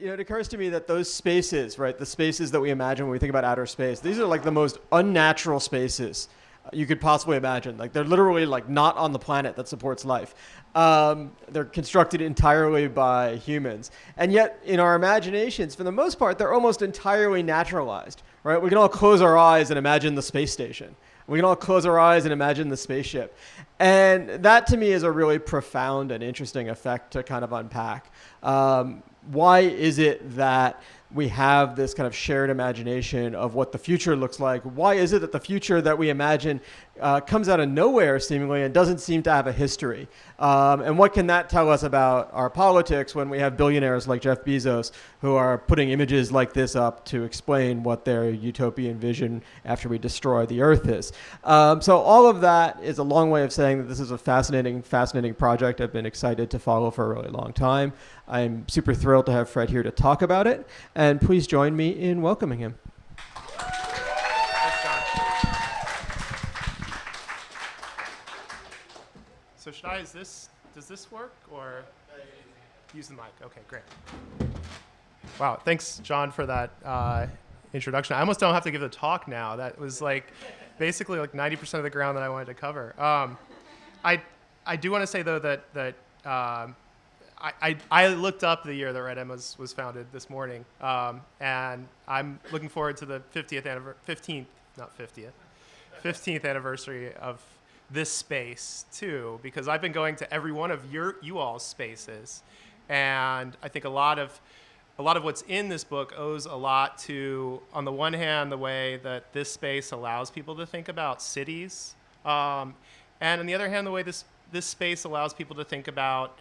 it occurs to me that those spaces, right, the spaces that we imagine when we think about outer space, these are like the most unnatural spaces you could possibly imagine. Like they're literally like not on the planet that supports life. They're constructed entirely by humans. And yet in our imaginations, for the most part, they're almost entirely naturalized, right? We can all close our eyes and imagine the space station. We can all close our eyes and imagine the spaceship. And that to me is a really profound and interesting effect to kind of unpack. Why is it that we have this kind of shared imagination of what the future looks like? Why is it that the future that we imagine comes out of nowhere seemingly and doesn't seem to have a history? And what can that tell us about our politics when we have billionaires like Jeff Bezos who are putting images like this up to explain what their utopian vision after we destroy the Earth is? So all of that is a long way of saying that this is a fascinating project I've been excited to follow for a really long time. I'm super thrilled to have Fred here to talk about it, and please join me in welcoming him. So does this work, or use the mic? Okay, great. Wow, thanks, John, for that introduction. I almost don't have to give the talk now. That was like basically like 90% of the ground that I wanted to cover. I do want to say, though, that I looked up the year that RedM was founded this morning, and I'm looking forward to the 15th anniversary of this space too, because I've been going to every one of you all's spaces, and I think a lot of what's in this book owes a lot to, on the one hand, the way that this space allows people to think about cities, and on the other hand, the way this space allows people to think about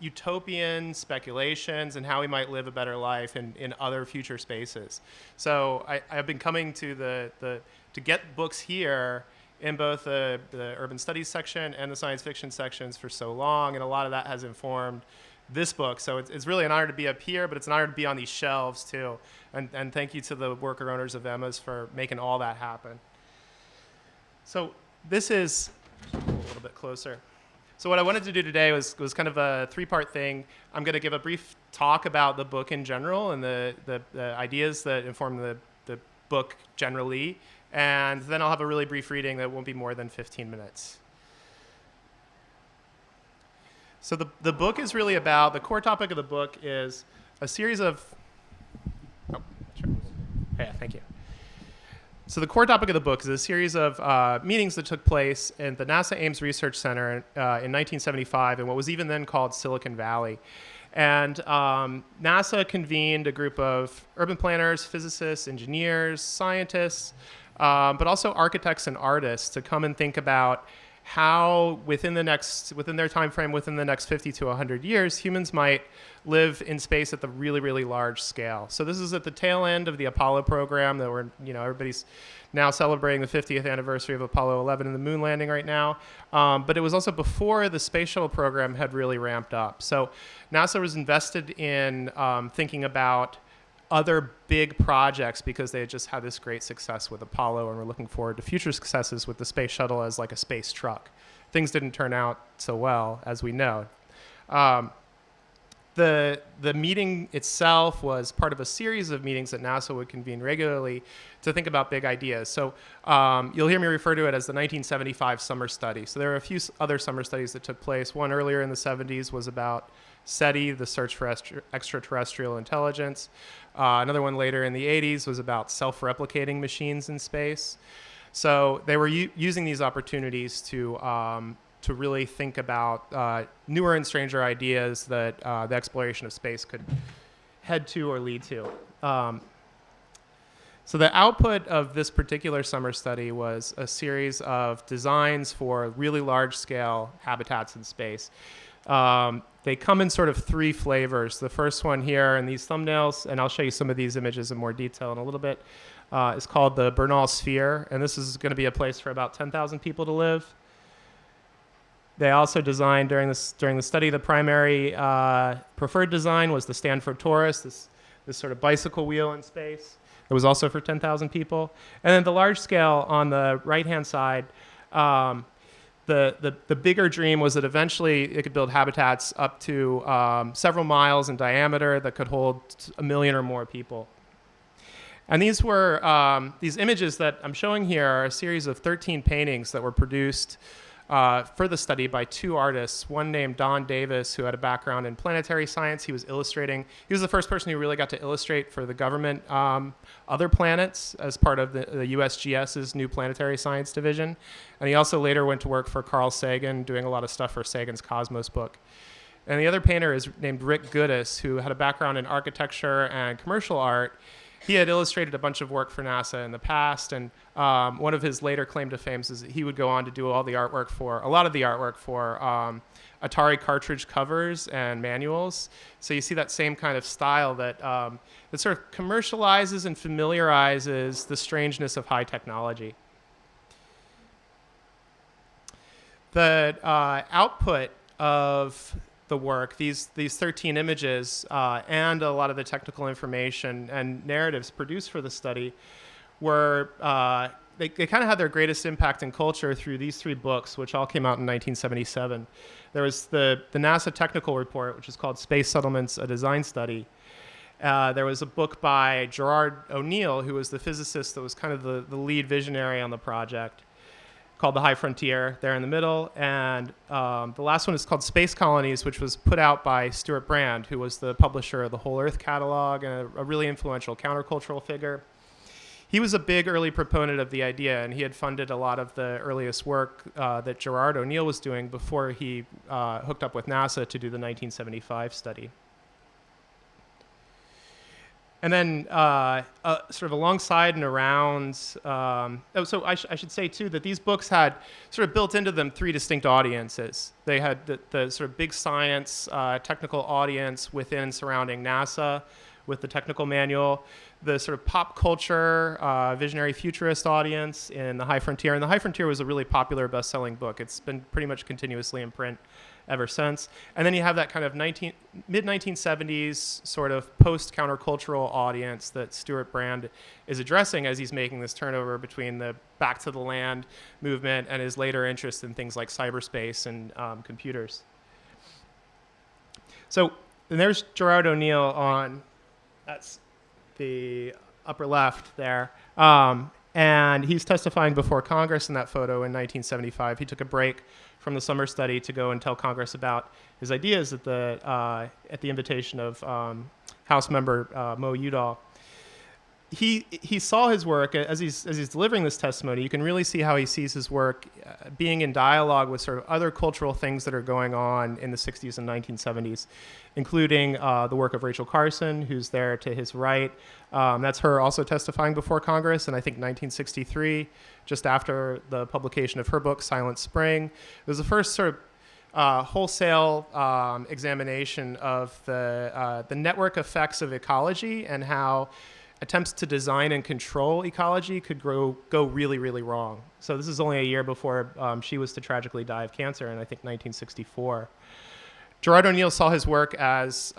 utopian speculations and how we might live a better life in other future spaces. So I've been coming to to get books here in both the urban studies section and the science fiction sections for so long, and a lot of that has informed this book. So it's really an honor to be up here, but it's an honor to be on these shelves too. And thank you to the worker owners of Emma's for making all that happen. So this is a little bit closer. So what I wanted to do today was kind of a three-part thing. I'm going to give a brief talk about the book in general and the ideas that inform the book generally, and then I'll have a really brief reading that won't be more than 15 minutes. So the book is really about, the core topic of the book is a series of, thank you. So the core topic of the book is a series of meetings that took place in the NASA Ames Research Center in 1975 in what was even then called Silicon Valley. And NASA convened a group of urban planners, physicists, engineers, scientists, but also architects and artists to come and think about how within their time frame, within the next 50 to 100 years, humans might live in space at the really, really large scale. So this is at the tail end of the Apollo program that everybody's now celebrating the 50th anniversary of Apollo 11 and the moon landing right now. But it was also before the spatial program had really ramped up. So NASA was invested in thinking about other big projects because they had just had this great success with Apollo and were looking forward to future successes with the space shuttle as like a space truck. Things didn't turn out so well, as we know. The meeting itself was part of a series of meetings that NASA would convene regularly to think about big ideas. So you'll hear me refer to it as the 1975 summer study. So there are a few other summer studies that took place. One earlier in the 70s was about SETI, the search for extraterrestrial intelligence. Another one later in the 80s was about self-replicating machines in space. So they were using these opportunities to really think about newer and stranger ideas that the exploration of space could head to or lead to. So the output of this particular summer study was a series of designs for really large-scale habitats in space. They come in sort of three flavors. The first one here in these thumbnails, and I'll show you some of these images in more detail in a little bit, is called the Bernal Sphere, and this is going to be a place for about 10,000 people to live. They also designed during the study, the primary preferred design was the Stanford Torus, this sort of bicycle wheel in space. It was also for 10,000 people. And then the large scale on the right-hand side, the bigger dream was that eventually it could build habitats up to several miles in diameter that could hold 1 million or more people. And these were these images that I'm showing here are a series of 13 paintings that were produced for the study by 2 artists, one named Don Davis, who had a background in planetary science. He was illustrating. He was the first person who really got to illustrate for the government other planets as part of the USGS's new planetary science division. And he also later went to work for Carl Sagan, doing a lot of stuff for Sagan's Cosmos book. And the other painter is named Rick Guidice, who had a background in architecture and commercial art. He had illustrated a bunch of work for NASA in the past, and one of his later claim to fame is that he would go on to do a lot of the artwork for Atari cartridge covers and manuals. So you see that same kind of style that sort of commercializes and familiarizes the strangeness of high technology. The output of the work, these 13 images, and a lot of the technical information and narratives produced for the study were, they kind of had their greatest impact in culture through these 3 books, which all came out in 1977. There was the NASA technical report, which is called Space Settlements, a Design Study. There was a book by Gerard O'Neill, who was the physicist that was kind of the lead visionary on the project, called The High Frontier, there in the middle. And the last one is called Space Colonies, which was put out by Stewart, who was the publisher of the Whole Earth catalog and a really influential countercultural figure. He was a big early proponent of the idea, and he had funded a lot of the earliest work that Gerard O'Neill was doing before he hooked up with NASA to do the 1975 study. And then sort of alongside and around, so I should say too that these books had sort of built into them 3 distinct audiences. They had the sort of big science technical audience within and surrounding NASA with the technical manual, the sort of pop culture visionary futurist audience in The High Frontier. And The High Frontier was a really popular best-selling book. It's been pretty much continuously in print ever since. And then you have that kind of mid-1970s sort of post-countercultural audience that Stewart Brand is addressing as he's making this turnover between the back to the land movement and his later interest in things like cyberspace and computers. So and there's Gerard O'Neill on, that's the upper left there. And he's testifying before Congress in that photo in 1975. He took a break from the summer study to go and tell Congress about his ideas at the invitation of House member Mo Udall. He saw his work as he's delivering this testimony. You can really see how he sees his work being in dialogue with sort of other cultural things that are going on in the 60s and 1970s, including the work of Rachel Carson, who's there to his right. That's her also testifying before Congress in, I think, 1963, just after the publication of her book, Silent Spring. It was the first sort of wholesale examination of the network effects of ecology and how attempts to design and control ecology could go really, really wrong. So this is only a year before she was to tragically die of cancer in, I think, 1964. Gerard O'Neill saw his work as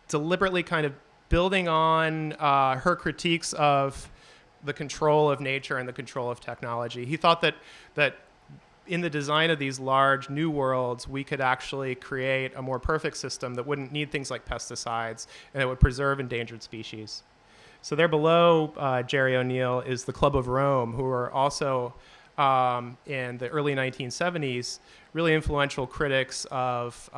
deliberately kind of building on her critiques of the control of nature and the control of technology. He thought that in the design of these large new worlds, we could actually create a more perfect system that wouldn't need things like pesticides and it would preserve endangered species. So there below Jerry O'Neill is the Club of Rome, who are also in the early 1970s really influential critics of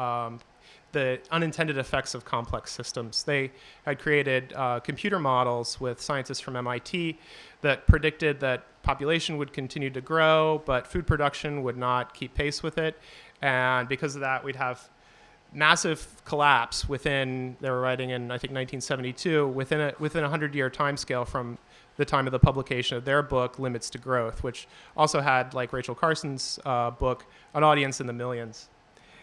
the unintended effects of complex systems. They had created computer models with scientists from MIT that predicted that population would continue to grow, but food production would not keep pace with it. And because of that, we'd have massive collapse within, they were writing in, I think, 1972, within a 100-year timescale from the time of the publication of their book, Limits to Growth, which also had, like Rachel Carson's book, an audience in the millions.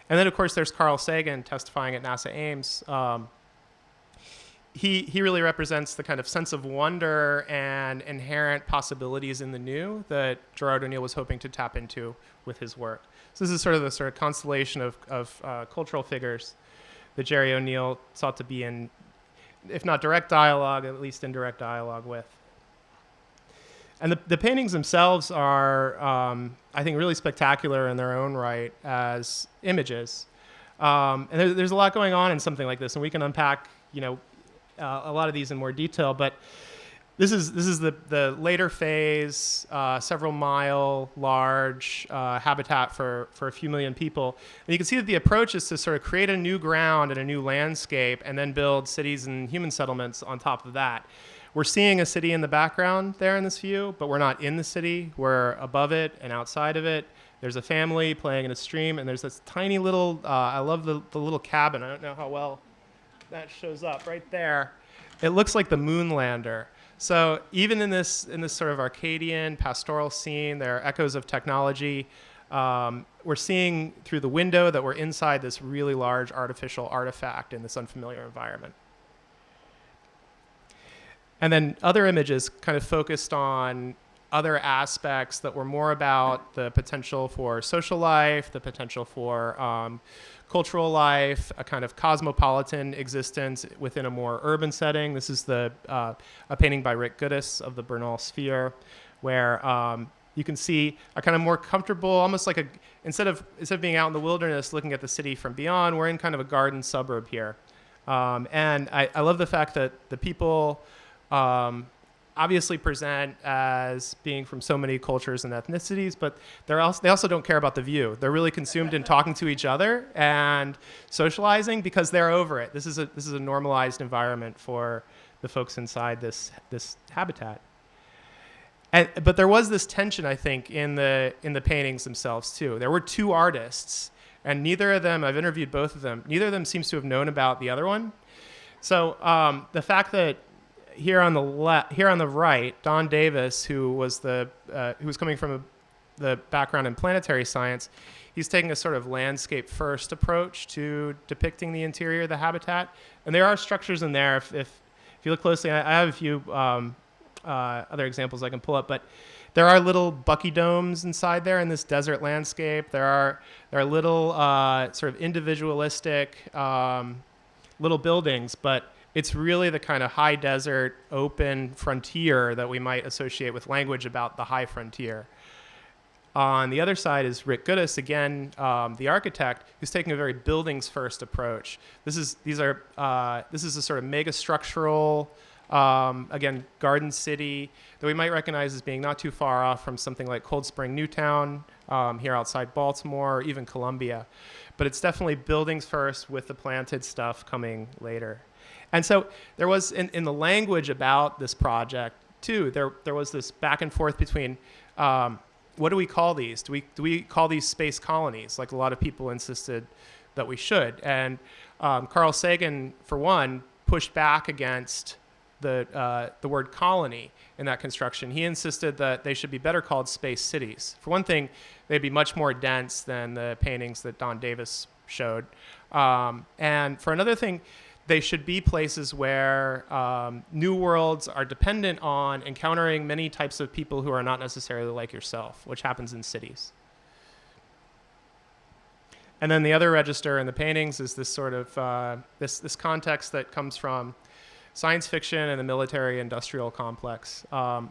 And then, of course, there's Carl Sagan testifying at NASA Ames. He really represents the kind of sense of wonder and inherent possibilities in the new that Gerard O'Neill was hoping to tap into with his work. So this is sort of the constellation of cultural figures that Jerry O'Neill sought to be in, if not direct dialogue, at least indirect dialogue with. And the paintings themselves are, I think, really spectacular in their own right as images. And there's a lot going on in something like this, and we can unpack, a lot of these in more detail. But this is the later phase, several mile large habitat for a few million people. And you can see that the approach is to sort of create a new ground and a new landscape, and then build cities and human settlements on top of that. We're seeing a city in the background there in this view, but we're not in the city. We're above it and outside of it. There's a family playing in a stream, and there's this tiny little, I love the little cabin. I don't know how well that shows up right there. It looks like the moon lander. So even in this sort of Arcadian pastoral scene, there are echoes of technology. We're seeing through the window that we're inside this really large artificial artifact in this unfamiliar environment. And then other images kind of focused on other aspects that were more about the potential for social life, the potential for cultural life, a kind of cosmopolitan existence within a more urban setting. This is a painting by Rick Guidice of the Bernal Sphere, where you can see a kind of more comfortable, almost like instead of being out in the wilderness looking at the city from beyond, we're in kind of a garden suburb here. And I love the fact that the people obviously present as being from so many cultures and ethnicities, but they also don't care about the view. They're really consumed in talking to each other and socializing because they're over it. This is a normalized environment for the folks inside this habitat. But there was this tension, I think, in the paintings themselves too. There were two artists, and neither of them, I've interviewed both of them, neither of them seems to have known about the other one. So the fact that here on the right, Don Davis, who was coming from the background in planetary science, he's taking a sort of landscape-first approach to depicting the interior of the habitat. And there are structures in there. If you look closely, I have a few other examples I can pull up, but there are little Bucky domes inside there in this desert landscape. There are little sort of individualistic little buildings, but it's really the kind of high desert, open frontier that we might associate with language about the high frontier. On the other side is Rick Guidice, again, the architect, who's taking a very buildings-first approach. This is a sort of mega-structural, again, garden city that we might recognize as being not too far off from something like Cold Spring, Newtown, here outside Baltimore, or even Columbia. But it's definitely buildings first with the planted stuff coming later. And so there was, in the language about this project, too, there was this back and forth between what do we call these? Do we call these space colonies, like a lot of people insisted that we should? And Carl Sagan, for one, pushed back against the word colony in that construction. He insisted that they should be better called space cities. For one thing, they'd be much more dense than the paintings that Don Davis showed. And for another thing, they should be places where new worlds are dependent on encountering many types of people who are not necessarily like yourself, which happens in cities. And then the other register in the paintings is this sort of this context that comes from science fiction and the military-industrial complex.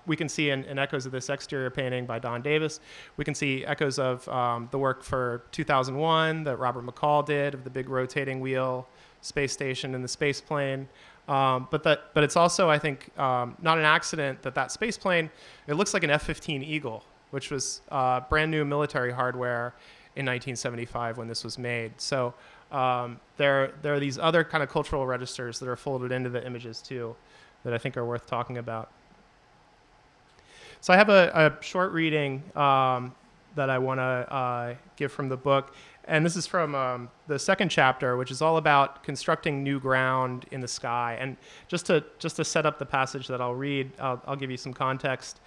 We can see in echoes of this exterior painting by Don Davis. We can see echoes of the work for 2001 that Robert McCall did of the big rotating wheel space station and the space plane. But it's also, I think, not an accident that space plane, it looks like an F-15 Eagle, which was brand new military hardware in 1975 when this was made. So there are these other kind of cultural registers that are folded into the images too that I think are worth talking about. So I have a short reading that I want to give from the book. And this is from the second chapter, which is all about constructing new ground in the sky. And just to set up the passage that I'll read, I'll give you some context.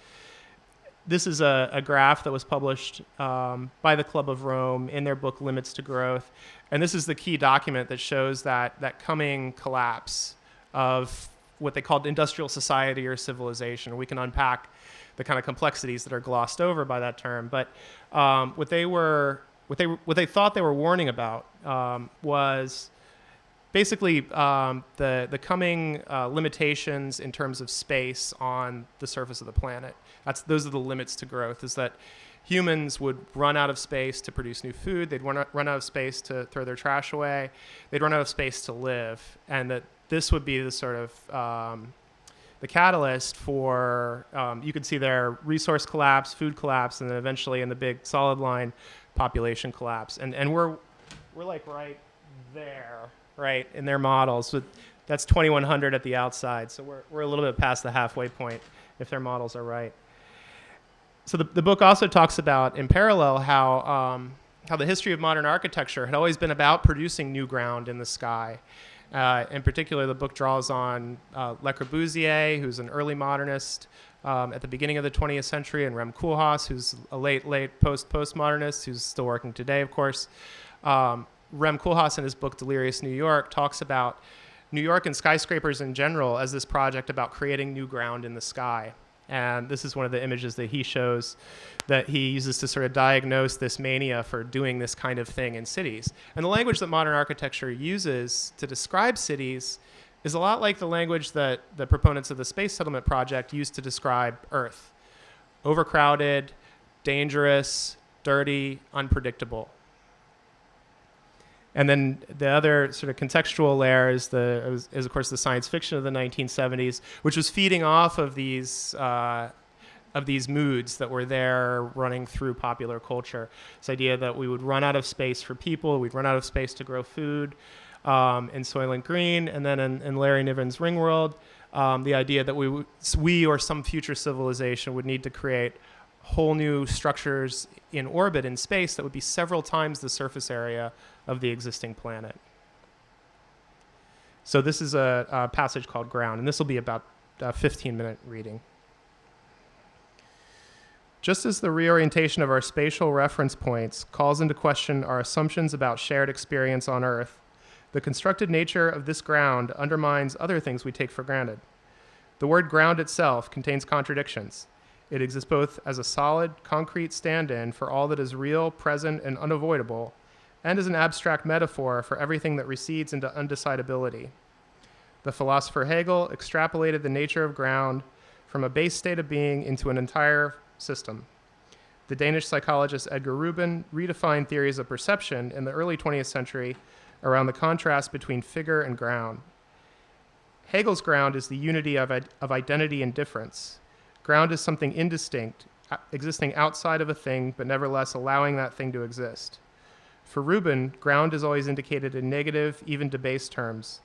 This is a graph that was published by the Club of Rome in their book Limits to Growth. And this is the key document that shows that coming collapse of what they called industrial society or civilization. We can unpack the kind of complexities that are glossed over by that term. But what they thought they were warning about was basically the coming limitations in terms of space on the surface of the planet. Those are the limits to growth, is that humans would run out of space to produce new food. They'd run out of space to throw their trash away. They'd run out of space to live. And that this would be the sort of the catalyst for, you could see there, resource collapse, food collapse, and then eventually in the big solid line, population collapse. And we're like right there, right, in their models. So that's 2100 at the outside. So we're a little bit past the halfway point if their models are right. So the book also talks about, in parallel, how the history of modern architecture had always been about producing new ground in the sky. In particular, the book draws on Le Corbusier, who's an early modernist at the beginning of the 20th century, and Rem Koolhaas, who's a late postmodernist, who's still working today, of course. Rem Koolhaas, in his book Delirious New York, talks about New York and skyscrapers in general as this project about creating new ground in the sky. And this is one of the images that he shows that he uses to sort of diagnose this mania for doing this kind of thing in cities. And the language that modern architecture uses to describe cities is a lot like the language that the proponents of the space settlement project used to describe Earth. Overcrowded, dangerous, dirty, unpredictable. And then the other sort of contextual layer is of course, the science fiction of the 1970s, which was feeding off of these moods that were there running through popular culture. This idea that we would run out of space for people, we'd run out of space to grow food in Soylent Green, and then in Larry Niven's Ringworld, the idea that we or some future civilization would need to create whole new structures in orbit in space that would be several times the surface area of the existing planet. So this is a passage called Ground, and this will be about a 15-minute reading. Just as the reorientation of our spatial reference points calls into question our assumptions about shared experience on Earth, the constructed nature of this ground undermines other things we take for granted. The word ground itself contains contradictions. It exists both as a solid, concrete stand-in for all that is real, present, and unavoidable, and as an abstract metaphor for everything that recedes into undecidability. The philosopher Hegel extrapolated the nature of ground from a base state of being into an entire system. The Danish psychologist Edgar Rubin redefined theories of perception in the early 20th century around the contrast between figure and ground. Hegel's ground is the unity of identity and difference. Ground is something indistinct, existing outside of a thing, but nevertheless allowing that thing to exist. For Rubin, ground is always indicated in negative, even debased terms.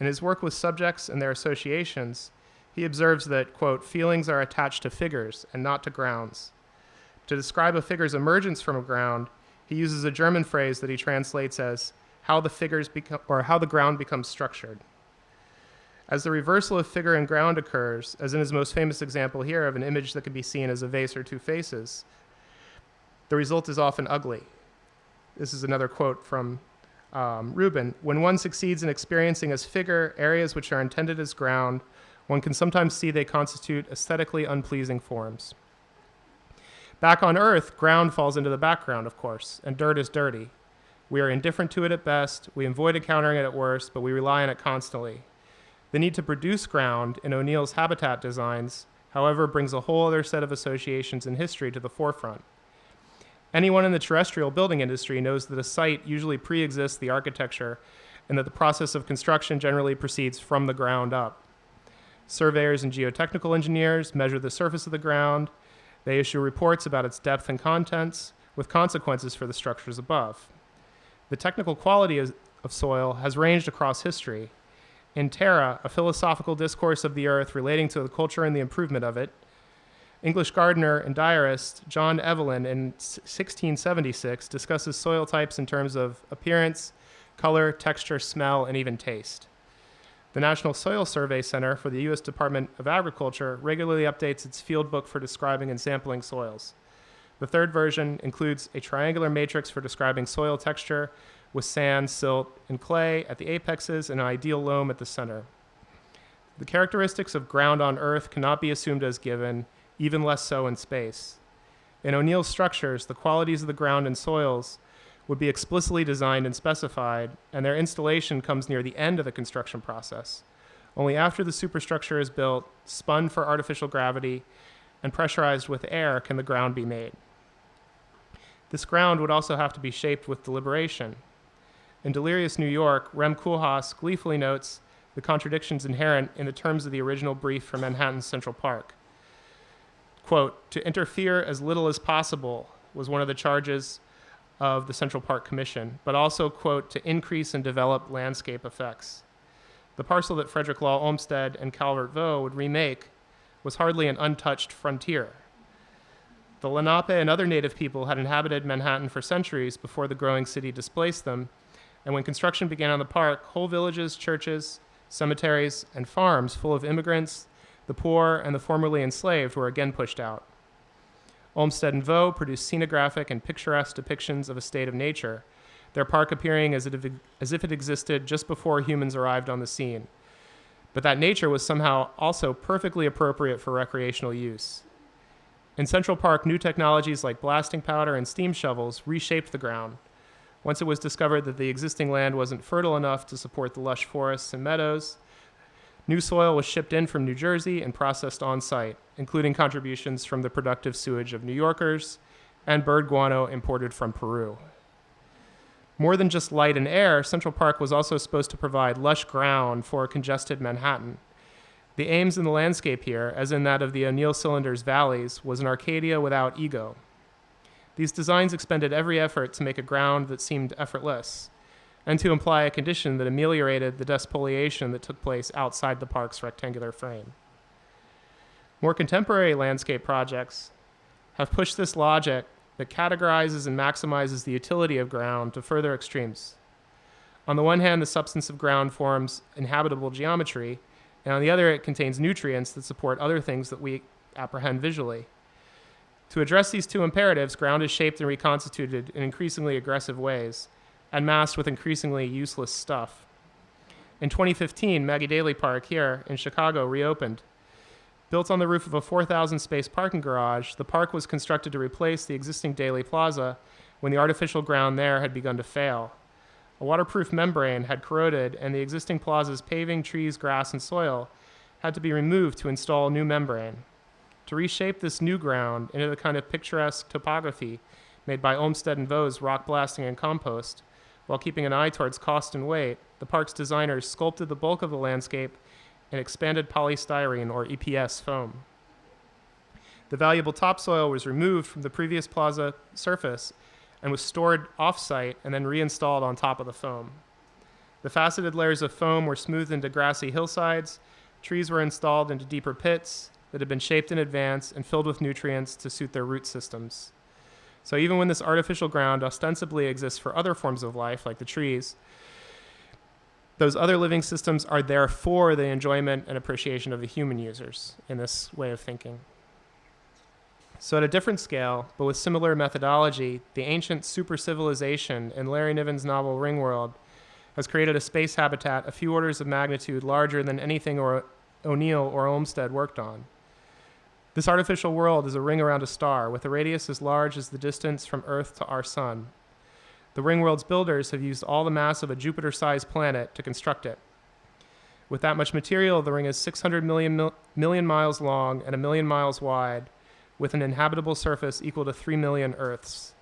In his work with subjects and their associations, he observes that, quote, feelings are attached to figures and not to grounds. To describe a figure's emergence from a ground, he uses a German phrase that he translates as how the ground becomes structured. As the reversal of figure and ground occurs, as in his most famous example here of an image that can be seen as a vase or two faces, the result is often ugly. This is another quote from Rubin. When one succeeds in experiencing as figure areas which are intended as ground, one can sometimes see they constitute aesthetically unpleasing forms. Back on Earth, ground falls into the background, of course, and dirt is dirty. We are indifferent to it at best, we avoid encountering it at worst, but we rely on it constantly. The need to produce ground in O'Neill's habitat designs, however, brings a whole other set of associations in history to the forefront. Anyone in the terrestrial building industry knows that a site usually pre-exists the architecture and that the process of construction generally proceeds from the ground up. Surveyors and geotechnical engineers measure the surface of the ground. They issue reports about its depth and contents, with consequences for the structures above. The technical quality of soil has ranged across history. In Terra, a philosophical discourse of the earth relating to the culture and the improvement of it, English gardener and diarist John Evelyn in 1676 discusses soil types in terms of appearance, color, texture, smell, and even taste. The National Soil Survey Center for the U.S. Department of Agriculture regularly updates its field book for describing and sampling soils. The third version includes a triangular matrix for describing soil texture with sand, silt, and clay at the apexes and an ideal loam at the center. The characteristics of ground on Earth cannot be assumed as given, even less so in space. In O'Neill's structures, the qualities of the ground and soils would be explicitly designed and specified, and their installation comes near the end of the construction process. Only after the superstructure is built, spun for artificial gravity, and pressurized with air can the ground be made. This ground would also have to be shaped with deliberation. In Delirious New York, Rem Koolhaas gleefully notes the contradictions inherent in the terms of the original brief for Manhattan's Central Park. Quote, "To interfere as little as possible" was one of the charges of the Central Park Commission, but also, quote, "to increase and develop landscape effects." The parcel that Frederick Law Olmsted and Calvert Vaux would remake was hardly an untouched frontier. The Lenape and other native people had inhabited Manhattan for centuries before the growing city displaced them, and when construction began on the park, whole villages, churches, cemeteries, and farms full of immigrants, the poor, and the formerly enslaved were again pushed out. Olmsted and Vaux produced scenographic and picturesque depictions of a state of nature, their park appearing as if it existed just before humans arrived on the scene. But that nature was somehow also perfectly appropriate for recreational use. In Central Park, new technologies like blasting powder and steam shovels reshaped the ground. Once it was discovered that the existing land wasn't fertile enough to support the lush forests and meadows, new soil was shipped in from New Jersey and processed on site, including contributions from the productive sewage of New Yorkers and bird guano imported from Peru. More than just light and air, Central Park was also supposed to provide lush ground for a congested Manhattan. The aims in the landscape here, as in that of the O'Neill Cylinder's valleys, was an Arcadia without ego. These designs expended every effort to make a ground that seemed effortless, and to imply a condition that ameliorated the despoliation that took place outside the park's rectangular frame. More contemporary landscape projects have pushed this logic that categorizes and maximizes the utility of ground to further extremes. On the one hand, the substance of ground forms inhabitable geometry, and on the other, it contains nutrients that support other things that we apprehend visually. To address these two imperatives, ground is shaped and reconstituted in increasingly aggressive ways, and masked with increasingly useless stuff. In 2015, Maggie Daley Park here in Chicago reopened. Built on the roof of a 4,000-space parking garage, the park was constructed to replace the existing Daley Plaza when the artificial ground there had begun to fail. A waterproof membrane had corroded, and the existing plaza's paving, trees, grass, and soil had to be removed to install a new membrane. To reshape this new ground into the kind of picturesque topography made by Olmsted and Vaux's rock blasting and compost, while keeping an eye towards cost and weight, the park's designers sculpted the bulk of the landscape in expanded polystyrene, or EPS, foam. The valuable topsoil was removed from the previous plaza surface and was stored off-site and then reinstalled on top of the foam. The faceted layers of foam were smoothed into grassy hillsides, trees were installed into deeper pits that had been shaped in advance and filled with nutrients to suit their root systems. So even when this artificial ground ostensibly exists for other forms of life, like the trees, those other living systems are there for the enjoyment and appreciation of the human users in this way of thinking. So at a different scale, but with similar methodology, the ancient super-civilization in Larry Niven's novel Ringworld has created a space habitat a few orders of magnitude larger than anything O'Neill or Olmsted worked on. This artificial world is a ring around a star with a radius as large as the distance from Earth to our sun. The Ringworld's builders have used all the mass of a Jupiter-sized planet to construct it. With that much material, the ring is 600 million miles long and 1 million miles wide, with an inhabitable surface equal to 3 million Earths.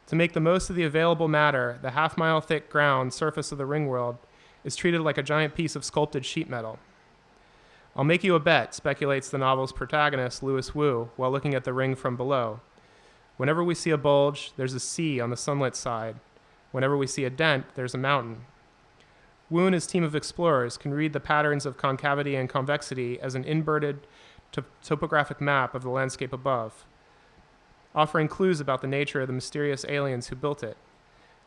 To make the most of the available matter, the half-mile thick ground surface of the Ringworld is treated like a giant piece of sculpted sheet metal. "I'll make you a bet," speculates the novel's protagonist, Louis Wu, while looking at the ring from below. "Whenever we see a bulge, there's a sea on the sunlit side. Whenever we see a dent, there's a mountain." Wu and his team of explorers can read the patterns of concavity and convexity as an inverted topographic map of the landscape above, offering clues about the nature of the mysterious aliens who built it.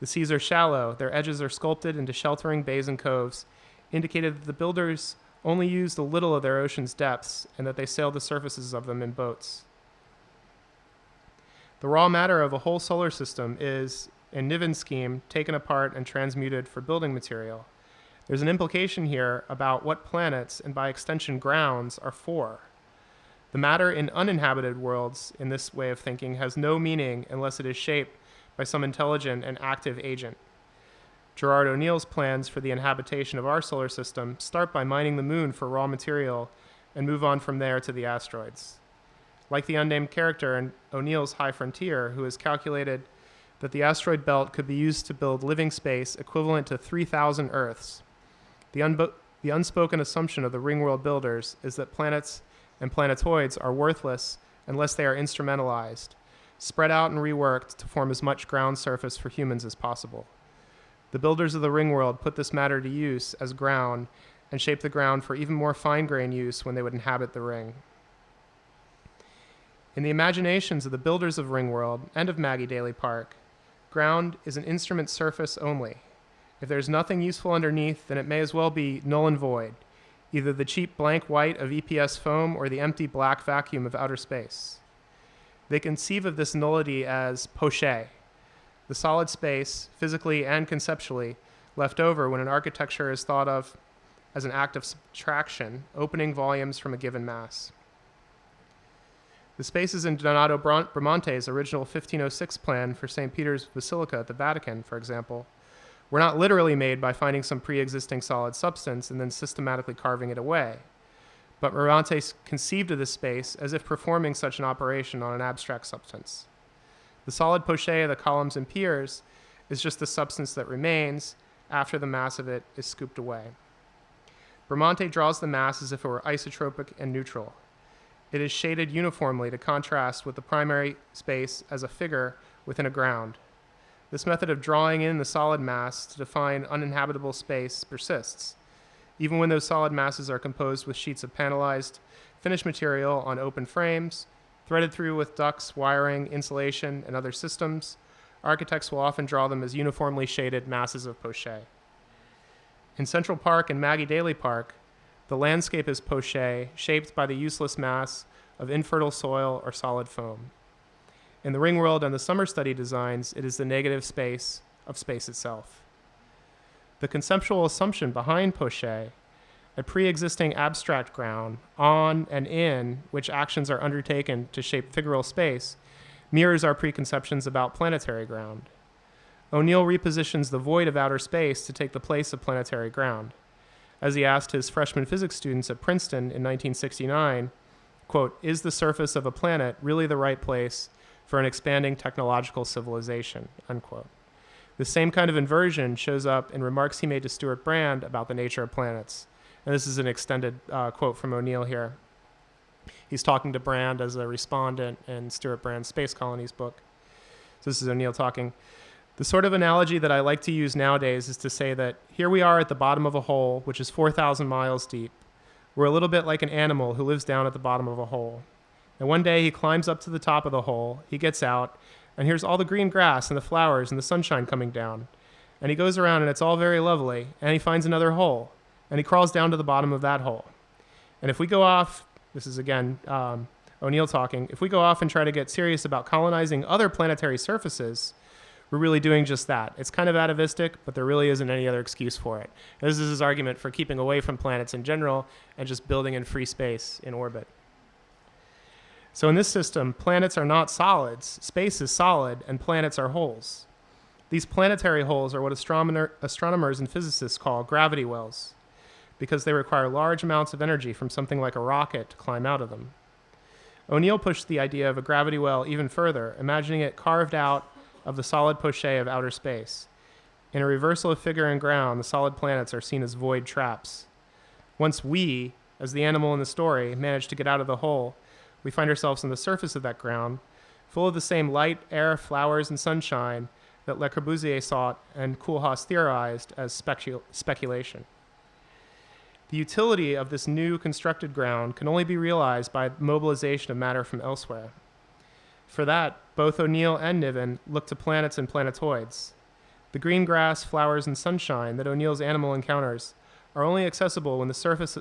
The seas are shallow, their edges are sculpted into sheltering bays and coves, indicated that the builders only used a little of their ocean's depths and that they sailed the surfaces of them in boats. The raw matter of a whole solar system is, in Niven's scheme, taken apart and transmuted for building material. There's an implication here about what planets, and by extension grounds, are for. The matter in uninhabited worlds, in this way of thinking, has no meaning unless it is shaped by some intelligent and active agent. Gerard O'Neill's plans for the inhabitation of our solar system start by mining the moon for raw material and move on from there to the asteroids. Like the unnamed character in O'Neill's High Frontier, who has calculated that the asteroid belt could be used to build living space equivalent to 3,000 Earths. The unspoken assumption of the ringworld builders is that planets and planetoids are worthless unless they are instrumentalized, spread out and reworked to form as much ground surface for humans as possible. The builders of the ringworld put this matter to use as ground and shape the ground for even more fine-grained use when they would inhabit the ring. In the imaginations of the builders of Ringworld and of Maggie Daley Park, ground is an instrument surface only. If there's nothing useful underneath, then it may as well be null and void, either the cheap blank white of EPS foam or the empty black vacuum of outer space. They conceive of this nullity as poché, the solid space, physically and conceptually, left over when an architecture is thought of as an act of subtraction, opening volumes from a given mass. The spaces in Donato Bramante's original 1506 plan for St. Peter's Basilica at the Vatican, for example, were not literally made by finding some pre-existing solid substance and then systematically carving it away. But Bramante conceived of this space as if performing such an operation on an abstract substance. The solid poché of the columns and piers is just the substance that remains after the mass of it is scooped away. Bramante draws the mass as if it were isotropic and neutral. It is shaded uniformly to contrast with the primary space as a figure within a ground. This method of drawing in the solid mass to define uninhabitable space persists, even when those solid masses are composed with sheets of panelized, finished material on open frames, threaded through with ducts, wiring, insulation, and other systems. Architects will often draw them as uniformly shaded masses of poché. In Central Park and Maggie Daley Park, the landscape is poché, shaped by the useless mass of infertile soil or solid foam. In the Ringworld and the Summer Study designs, it is the negative space of space itself. The conceptual assumption behind poché, a pre-existing abstract ground on and in which actions are undertaken to shape figural space, mirrors our preconceptions about planetary ground. O'Neill repositions the void of outer space to take the place of planetary ground. As he asked his freshman physics students at Princeton in 1969, quote, "Is the surface of a planet really the right place for an expanding technological civilization?" Unquote. The same kind of inversion shows up in remarks he made to Stewart Brand about the nature of planets. And this is an extended quote from O'Neill here. He's talking to Brand as a respondent in Stewart Brand's Space Colonies book. So this is O'Neill talking. "The sort of analogy that I like to use nowadays is to say that here we are at the bottom of a hole, which is 4,000 miles deep. We're a little bit like an animal who lives down at the bottom of a hole. And one day he climbs up to the top of the hole, he gets out, and here's all the green grass and the flowers and the sunshine coming down. And he goes around and it's all very lovely, and he finds another hole, and he crawls down to the bottom of that hole. And if we go off," this is again O'Neill talking, "if we go off and try to get serious about colonizing other planetary surfaces, we're really doing just that. It's kind of atavistic, but there really isn't any other excuse for it." And this is his argument for keeping away from planets in general and just building in free space in orbit. So in this system, planets are not solids, space is solid, and planets are holes. These planetary holes are what astronomers and physicists call gravity wells, because they require large amounts of energy from something like a rocket to climb out of them. O'Neill pushed the idea of a gravity well even further, imagining it carved out of the solid poché of outer space. In a reversal of figure and ground, the solid planets are seen as void traps. Once we, as the animal in the story, manage to get out of the hole, we find ourselves on the surface of that ground, full of the same light, air, flowers, and sunshine that Le Corbusier sought and Koolhaas theorized as speculation. The utility of this new constructed ground can only be realized by mobilization of matter from elsewhere. For that, both O'Neill and Niven look to planets and planetoids. The green grass, flowers, and sunshine that O'Neill's animal encounters are only accessible when the surface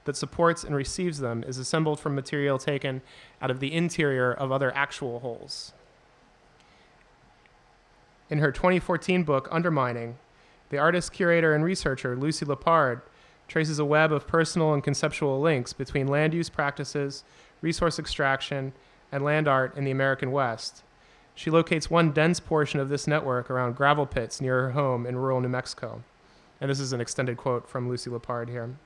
that supports and receives them is assembled from material taken out of the interior of other actual holes. In her 2014 book, Undermining, the artist, curator, and researcher Lucy Lepard traces a web of personal and conceptual links between land use practices, resource extraction, and land art in the American West, She locates one dense portion of this network around gravel pits near her home in rural New Mexico. And this is an extended quote from Lucy Lepard here.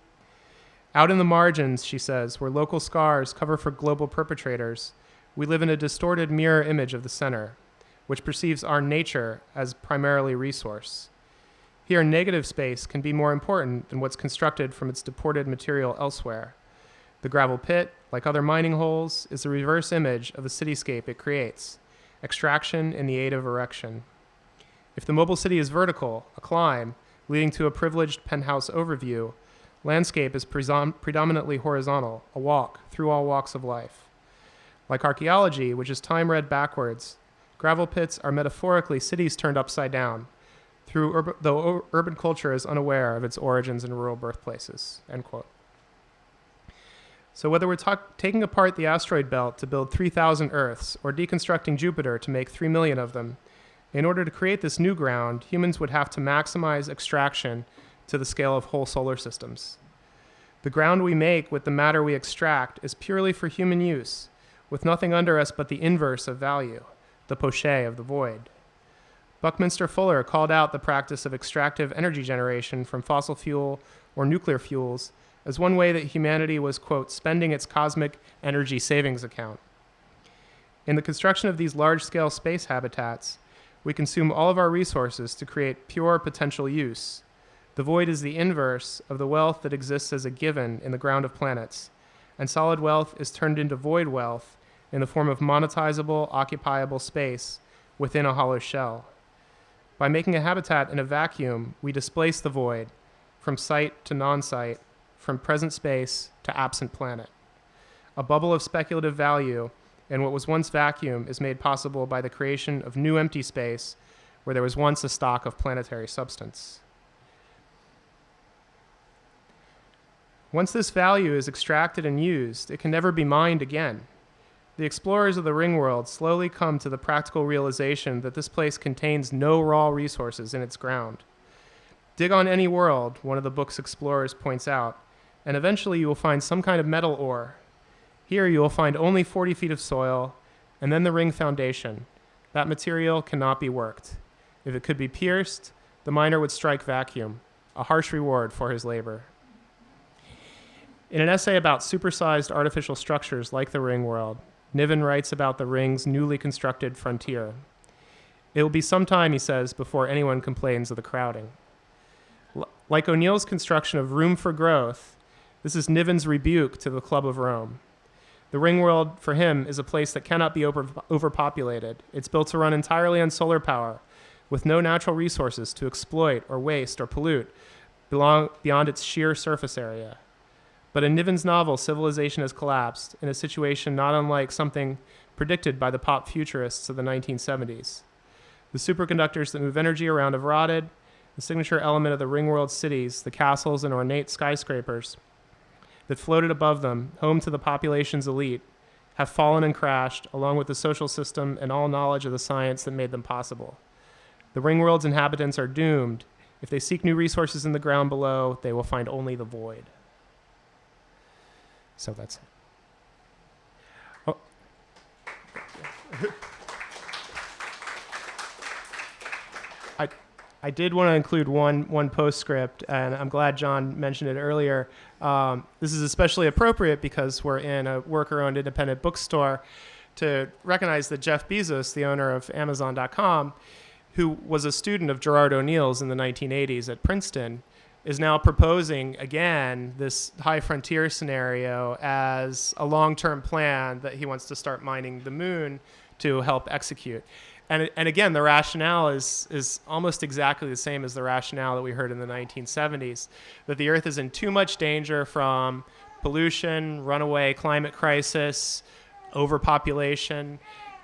Out in the margins, she says, where local scars cover for global perpetrators, we live in a distorted mirror image of the center, which perceives our nature as primarily resource. Here, negative space can be more important than what's constructed from its deported material elsewhere. The gravel pit, like other mining holes, is the reverse image of the cityscape it creates, extraction in the aid of erection. If the mobile city is vertical, a climb, leading to a privileged penthouse overview, landscape is predominantly horizontal, a walk through all walks of life. Like archaeology, which is time read backwards, gravel pits are metaphorically cities turned upside down, though urban culture is unaware of its origins in rural birthplaces, end quote. So whether we're taking apart the asteroid belt to build 3,000 Earths or deconstructing Jupiter to make 3 million of them, in order to create this new ground, humans would have to maximize extraction to the scale of whole solar systems. The ground we make with the matter we extract is purely for human use, with nothing under us but the inverse of value, the poche of the void. Buckminster Fuller called out the practice of extractive energy generation from fossil fuel or nuclear fuels as one way that humanity was, quote, spending its cosmic energy savings account. In the construction of these large-scale space habitats, we consume all of our resources to create pure potential use. The void is the inverse of the wealth that exists as a given in the ground of planets, and solid wealth is turned into void wealth in the form of monetizable, occupiable space within a hollow shell. By making a habitat in a vacuum, we displace the void from site to non-site, from present space to absent planet. A bubble of speculative value in what was once vacuum is made possible by the creation of new empty space where there was once a stock of planetary substance. Once this value is extracted and used, it can never be mined again. The explorers of the ring world slowly come to the practical realization that this place contains no raw resources in its ground. Dig on any world, one of the book's explorers points out, and eventually you will find some kind of metal ore. Here you will find only 40 feet of soil, and then the ring foundation. That material cannot be worked. If it could be pierced, the miner would strike vacuum, a harsh reward for his labor. In an essay about supersized artificial structures like the ring world, Niven writes about the ring's newly constructed frontier. It will be some time, he says, before anyone complains of the crowding. Like O'Neill's construction of room for growth, this is Niven's rebuke to the Club of Rome. The ring world, for him, is a place that cannot be overpopulated. It's built to run entirely on solar power, with no natural resources to exploit or waste or pollute beyond its sheer surface area. But in Niven's novel, civilization has collapsed in a situation not unlike something predicted by the pop futurists of the 1970s. The superconductors that move energy around have rotted. The signature element of the ring world cities, the castles and ornate skyscrapers that floated above them, home to the population's elite, have fallen and crashed, along with the social system and all knowledge of the science that made them possible. The ring world's inhabitants are doomed. If they seek new resources in the ground below, they will find only the void. So that's it. Oh. I did want to include one postscript, and I'm glad John mentioned it earlier. This is especially appropriate because we're in a worker-owned independent bookstore to recognize that Jeff Bezos, the owner of Amazon.com, who was a student of Gerard O'Neill's in the 1980s at Princeton, is now proposing, again, this high frontier scenario as a long-term plan that he wants to start mining the moon to help execute. And again, the rationale is almost exactly the same as the rationale that we heard in the 1970s, that the Earth is in too much danger from pollution, runaway climate crisis, overpopulation,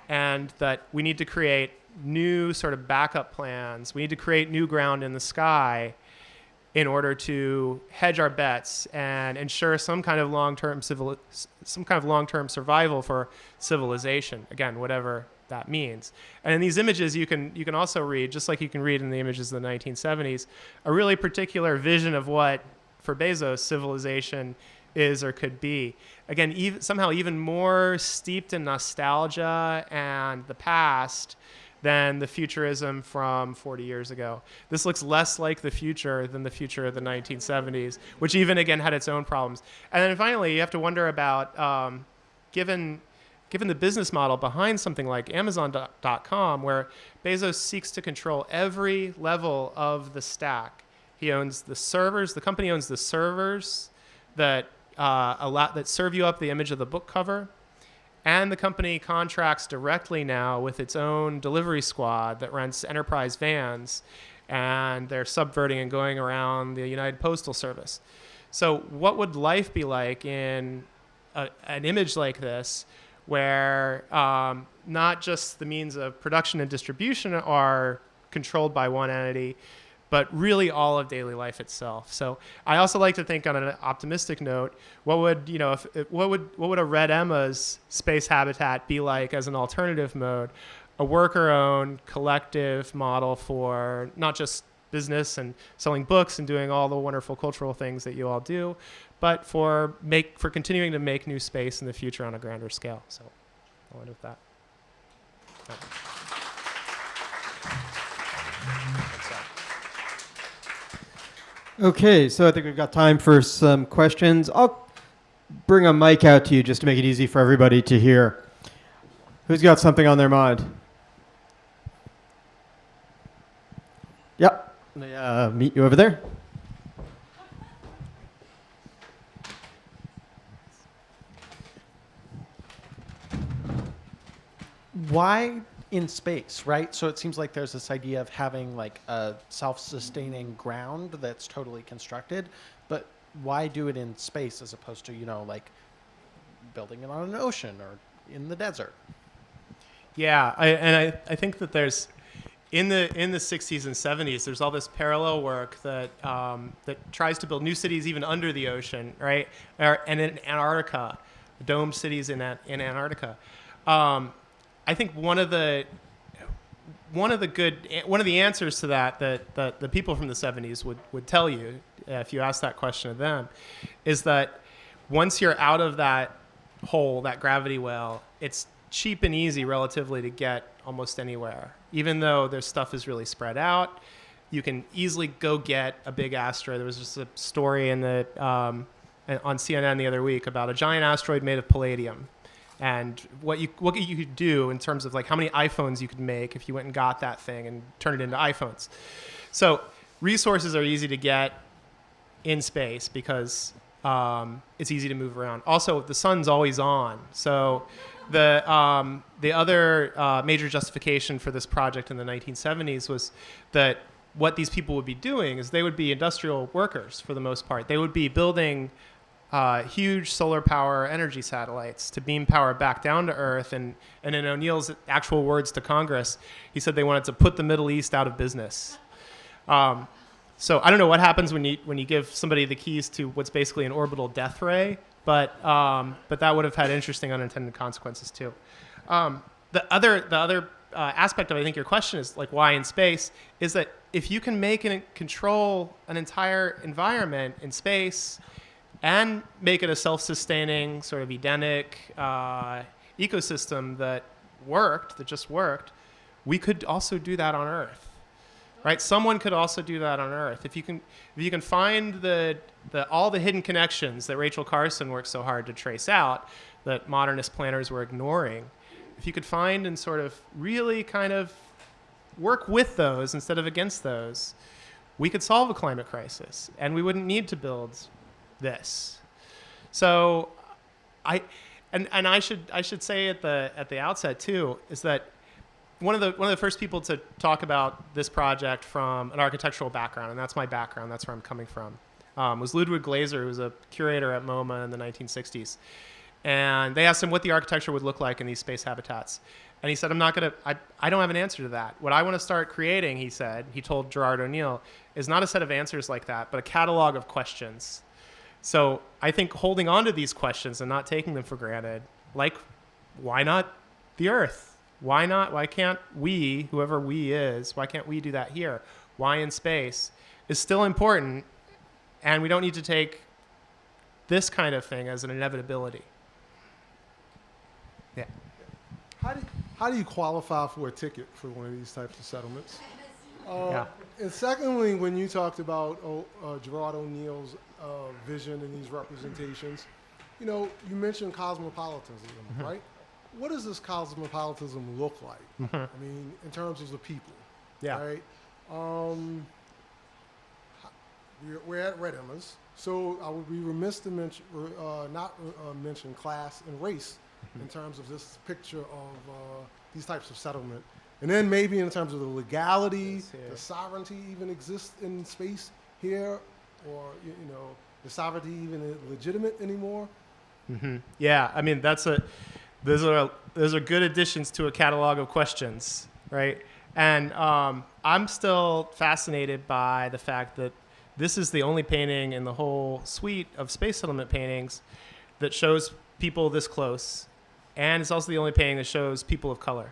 and that we need to create new sort of backup plans. We need to create new ground in the sky in order to hedge our bets and ensure some kind of long-term survival for civilization. Again, whatever that means. And in these images, you can also read, just like you can read in the images of the 1970s, a really particular vision of what, for Bezos, civilization is or could be. Again, somehow even more steeped in nostalgia and the past than the futurism from 40 years ago. This looks less like the future than the future of the 1970s, which even, again, had its own problems. And then finally, you have to wonder about, given the business model behind something like Amazon.com, where Bezos seeks to control every level of the stack. He owns the servers. The company owns the servers that serve you up the image of the book cover. And the company contracts directly now with its own delivery squad that rents enterprise vans, and they're subverting and going around the United Postal Service. So what would life be like in an image like this, where not just the means of production and distribution are controlled by one entity, but really all of daily life itself? So I also like to think on an optimistic note, what would a Red Emma's space habitat be like as an alternative mode, a worker-owned collective model for not just business and selling books and doing all the wonderful cultural things that you all do, but for continuing to make new space in the future on a grander scale. So I'll end with that. Okay, so I think we've got time for some questions. I'll bring a mic out to you just to make it easy for everybody to hear. Who's got something on their mind? Yep. Let me meet you over there. Why in space, right? So it seems like there's this idea of having like a self-sustaining ground that's totally constructed, but why do it in space as opposed to, like building it on an ocean or in the desert? Yeah, I think that there's in the 60s and 70s, there's all this parallel work that tries to build new cities even under the ocean, right? And in Antarctica, domed cities in Antarctica. I think one of the answers to that the people from the 70s would tell you, if you ask that question of them, is that once you're out of that hole, that gravity well, it's cheap and easy relatively to get almost anywhere. Even though their stuff is really spread out, you can easily go get a big asteroid. There was just a story on CNN the other week about a giant asteroid made of palladium. And what you could do in terms of like how many iPhones you could make if you went and got that thing and turned it into iPhones. So resources are easy to get in space because it's easy to move around. Also, the sun's always on. So the other major justification for this project in the 1970s was that what these people would be doing is they would be industrial workers for the most part. They would be building huge solar power energy satellites to beam power back down to Earth. And in O'Neill's actual words to Congress, he said they wanted to put the Middle East out of business. So I don't know what happens when you give somebody the keys to what's basically an orbital death ray, but that would have had interesting unintended consequences too. The other aspect of, I think, your question is like why in space is that if you can make and control an entire environment in space and make it a self-sustaining sort of Edenic ecosystem that just worked, we could also do that on Earth, right? Someone could also do that on Earth. If you can find all the hidden connections that Rachel Carson worked so hard to trace out, that modernist planners were ignoring, if you could find and sort of really kind of work with those instead of against those, we could solve a climate crisis, and we wouldn't need to build this. So I should say at the outset too is that one of the first people to talk about this project from an architectural background, and that's my background, that's where I'm coming from, was Ludwig Glaser, who was a curator at MoMA in the 1960s. And they asked him what the architecture would look like in these space habitats. And he said, I don't have an answer to that. What I want to start creating, he said, he told Gerard O'Neill, is not a set of answers like that, but a catalog of questions. So I think holding on to these questions and not taking them for granted, like, why not the Earth? Why not? Why can't we, whoever we is, why can't we do that here? Why in space is still important, and we don't need to take this kind of thing as an inevitability. Yeah. How do you qualify for a ticket for one of these types of settlements? Yeah. And secondly, when you talked about Gerard O'Neill's vision in these representations, you mentioned cosmopolitanism, right? What does this cosmopolitanism look like? I mean, in terms of the people, right? We're at Red Emmers, so I would be remiss to mention, not mention class and race in terms of this picture of these types of settlement. And then maybe in terms of the legality, the sovereignty even exists in space here, or the sovereignty even legitimate anymore. Yeah, I mean those are good additions to a catalog of questions, right? And I'm still fascinated by the fact that this is the only painting in the whole suite of space settlement paintings that shows people this close, and it's also the only painting that shows people of color.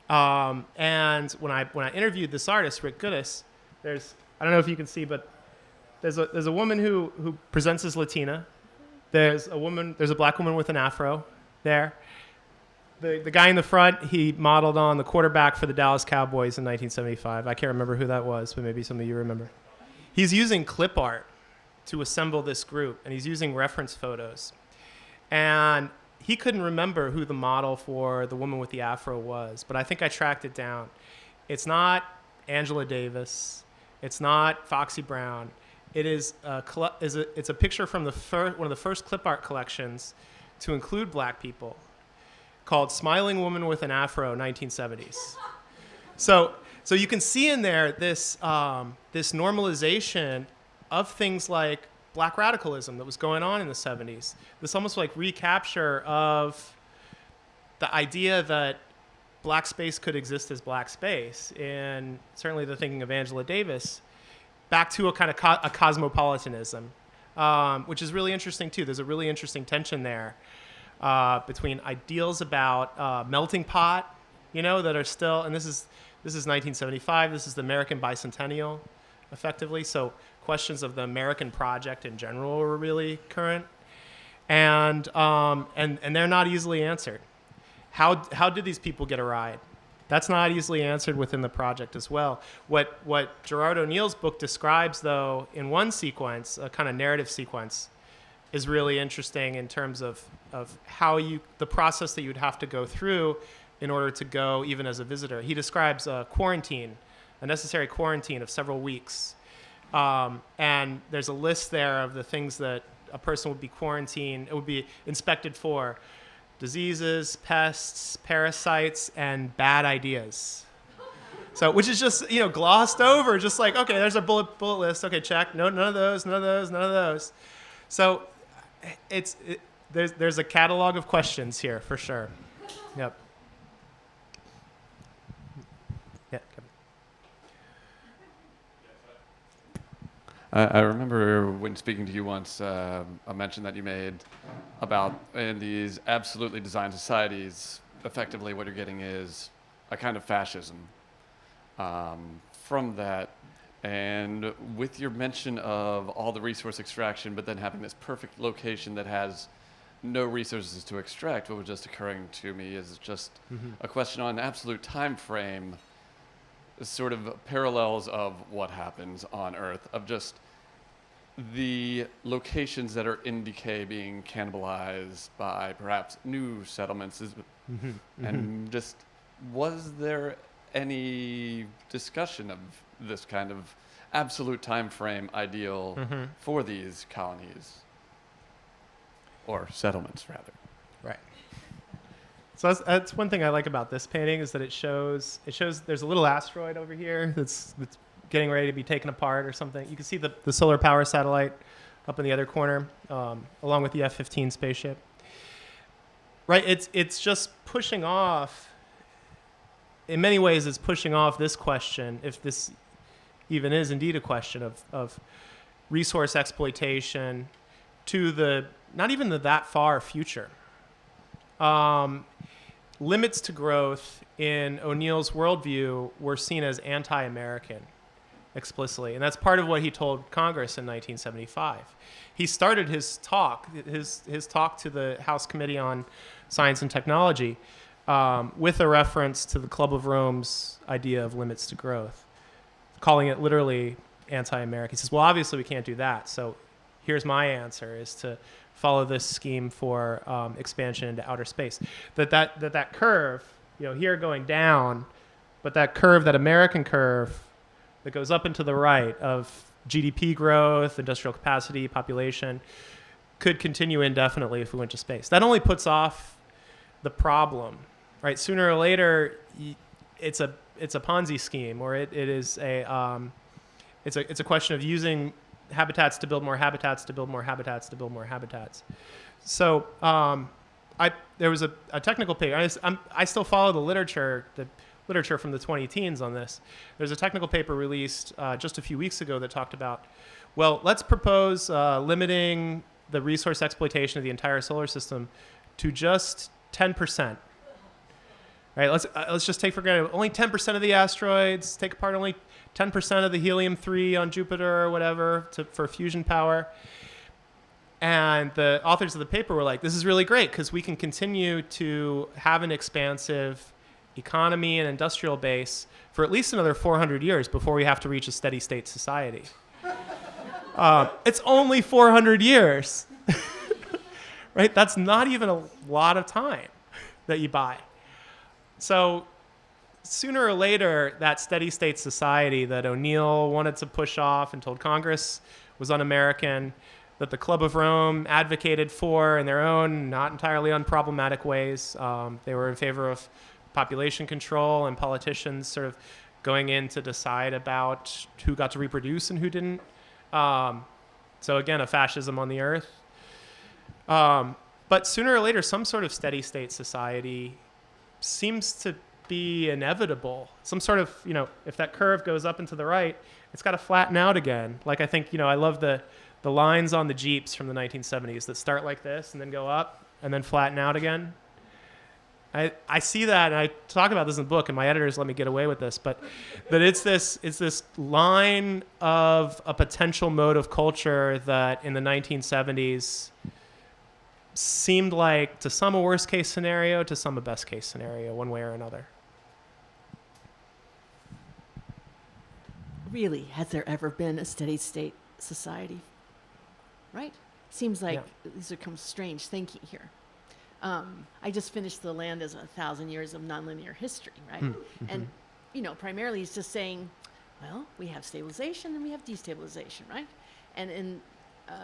And when I interviewed this artist, Rick Guidice, I don't know if you can see, but there's a woman who presents as Latina. There's a black woman with an afro there. The guy in the front, he modeled on the quarterback for the Dallas Cowboys in 1975. I can't remember who that was, but maybe some of you remember. He's using clip art to assemble this group, and he's using reference photos. And he couldn't remember who the model for the woman with the afro was, but I think I tracked it down. It's not Angela Davis. It's not Foxy Brown. It is it's a picture from one of the first clip art collections to include black people, called "Smiling Woman with an Afro, 1970s." So you can see in there this normalization of things like black radicalism that was going on in the 70s. This almost like recapture of the idea that black space could exist as black space, and certainly the thinking of Angela Davis, back to a kind of a cosmopolitanism, which is really interesting too. There's a really interesting tension there between ideals about melting pot, that are still, and this is 1975. This is the American bicentennial, effectively. So questions of the American project in general are really current, and they're not easily answered. How did these people get a ride? That's not easily answered within the project as well. What Gerard O'Neill's book describes, though, in one sequence, a kind of narrative sequence, is really interesting in terms of how the process that you'd have to go through in order to go even as a visitor. He describes a necessary quarantine of several weeks. And there's a list there of the things that a person would be quarantined, it would be inspected for: diseases, pests, parasites, and bad ideas. So, which is just, glossed over, just like, okay, there's a bullet list. Okay, check. No, none of those, none of those, none of those. So there's a catalog of questions here for sure. Yep. Yeah. I remember when speaking to you once, a mention that you made about in these absolutely designed societies, effectively what you're getting is a kind of fascism from that. And with your mention of all the resource extraction, but then having this perfect location that has no resources to extract, what was just occurring to me is just a question on absolute time frame, sort of parallels of what happens on Earth, of just the locations that are in decay being cannibalized by perhaps new settlements. And just, was there any discussion of this kind of absolute time frame ideal for these colonies, or settlements rather? Right. So that's one thing I like about this painting, is that it shows there's a little asteroid over here that's getting ready to be taken apart or something. You can see the solar power satellite up in the other corner, along with the F-15 spaceship. Right. It's just pushing off. In many ways, it's pushing off this question, if this even is indeed a question of resource exploitation, to not even that far future. Limits to growth in O'Neill's worldview were seen as anti-American. explicitly. And that's part of what he told Congress in 1975. He started his talk to the House Committee on Science and Technology with a reference to the Club of Rome's idea of limits to growth, calling it literally anti-American. He says, well, obviously we can't do that. So here's my answer, is to follow this scheme for expansion into outer space. That curve, here going down, but that curve, that American curve that goes up and to the right of GDP growth, industrial capacity, population, could continue indefinitely if we went to space. That only puts off the problem, right? Sooner or later, it's a Ponzi scheme, or it's a question of using habitats to build more habitats to build more habitats to build more habitats. So there was a technical paper. I still follow the literature from the 20-teens on this. There's a technical paper released just a few weeks ago that talked about, well, let's propose limiting the resource exploitation of the entire solar system to just 10%. Right? Let's just take for granted only 10% of the asteroids, take apart only 10% of the helium-3 on Jupiter or whatever for fusion power. And the authors of the paper were like, this is really great because we can continue to have an expansive economy and industrial base for at least another 400 years before we have to reach a steady state society. It's only 400 years, right? That's not even a lot of time that you buy. So sooner or later, that steady state society that O'Neill wanted to push off and told Congress was un-American, that the Club of Rome advocated for in their own not entirely unproblematic ways. They were in favor of population control and politicians sort of going in to decide about who got to reproduce and who didn't. So again, a fascism on the earth. But sooner or later, some sort of steady state society seems to be inevitable. Some sort of, if that curve goes up and to the right, it's got to flatten out again. Like I think, I love the lines on the Jeeps from the 1970s that start like this and then go up and then flatten out again. I see that, and I talk about this in the book, and my editors let me get away with this, but it's this line of a potential mode of culture that in the 1970s seemed like to some a worst case scenario, to some a best case scenario, one way or another. Really, has there ever been a steady state society? Right? Seems like these are kind of strange thinking here. I just finished The Land as 1,000 Years of Nonlinear History, right? Mm-hmm. And, primarily it's just saying, well, we have stabilization and we have destabilization, right? And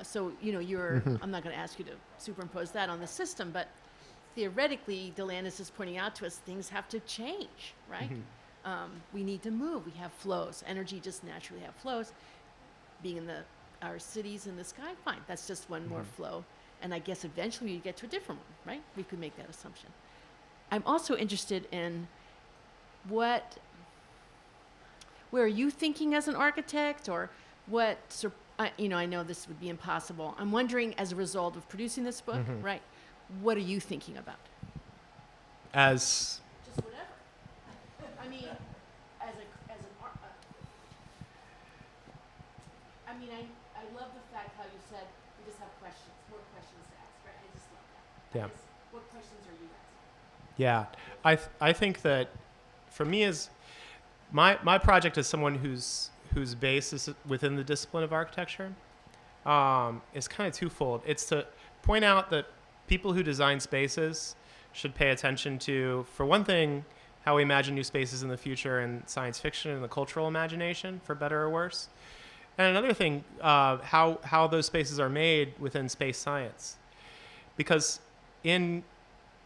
so, you're, I'm not going to ask you to superimpose that on the system, but theoretically, Delandis is pointing out to us things have to change, right? Mm-hmm. We need to move. We have flows. Energy just naturally have flows. Being in our cities in the sky, fine. That's just one more flow. And I guess eventually you get to a different one, right? We could make that assumption. I'm also interested in where are you thinking as an architect, or what, I know this would be impossible. I'm wondering, as a result of producing this book, right, what are you thinking about? Just whatever. I mean, I love the fact how you said we just have questions, more questions to ask, right? I just love that. Yeah. What questions are you asking? Yeah, I think that for me, as my project as someone whose base is within the discipline of architecture, is kind of twofold. It's to point out that people who design spaces should pay attention to, for one thing, how we imagine new spaces in the future in science fiction and the cultural imagination, for better or worse. And another thing, how those spaces are made within space science. Because in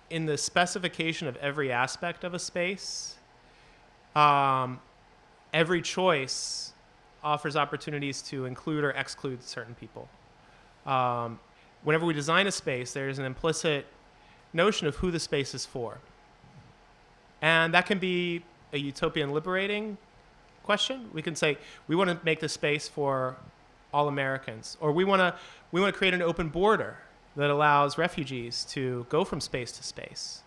the specification of every aspect of a space, every choice offers opportunities to include or exclude certain people. Whenever we design a space, there's an implicit notion of who the space is for. And that can be a utopian liberating question. We can say, we want to make the space for all Americans, or we want to create an open border that allows refugees to go from space to space,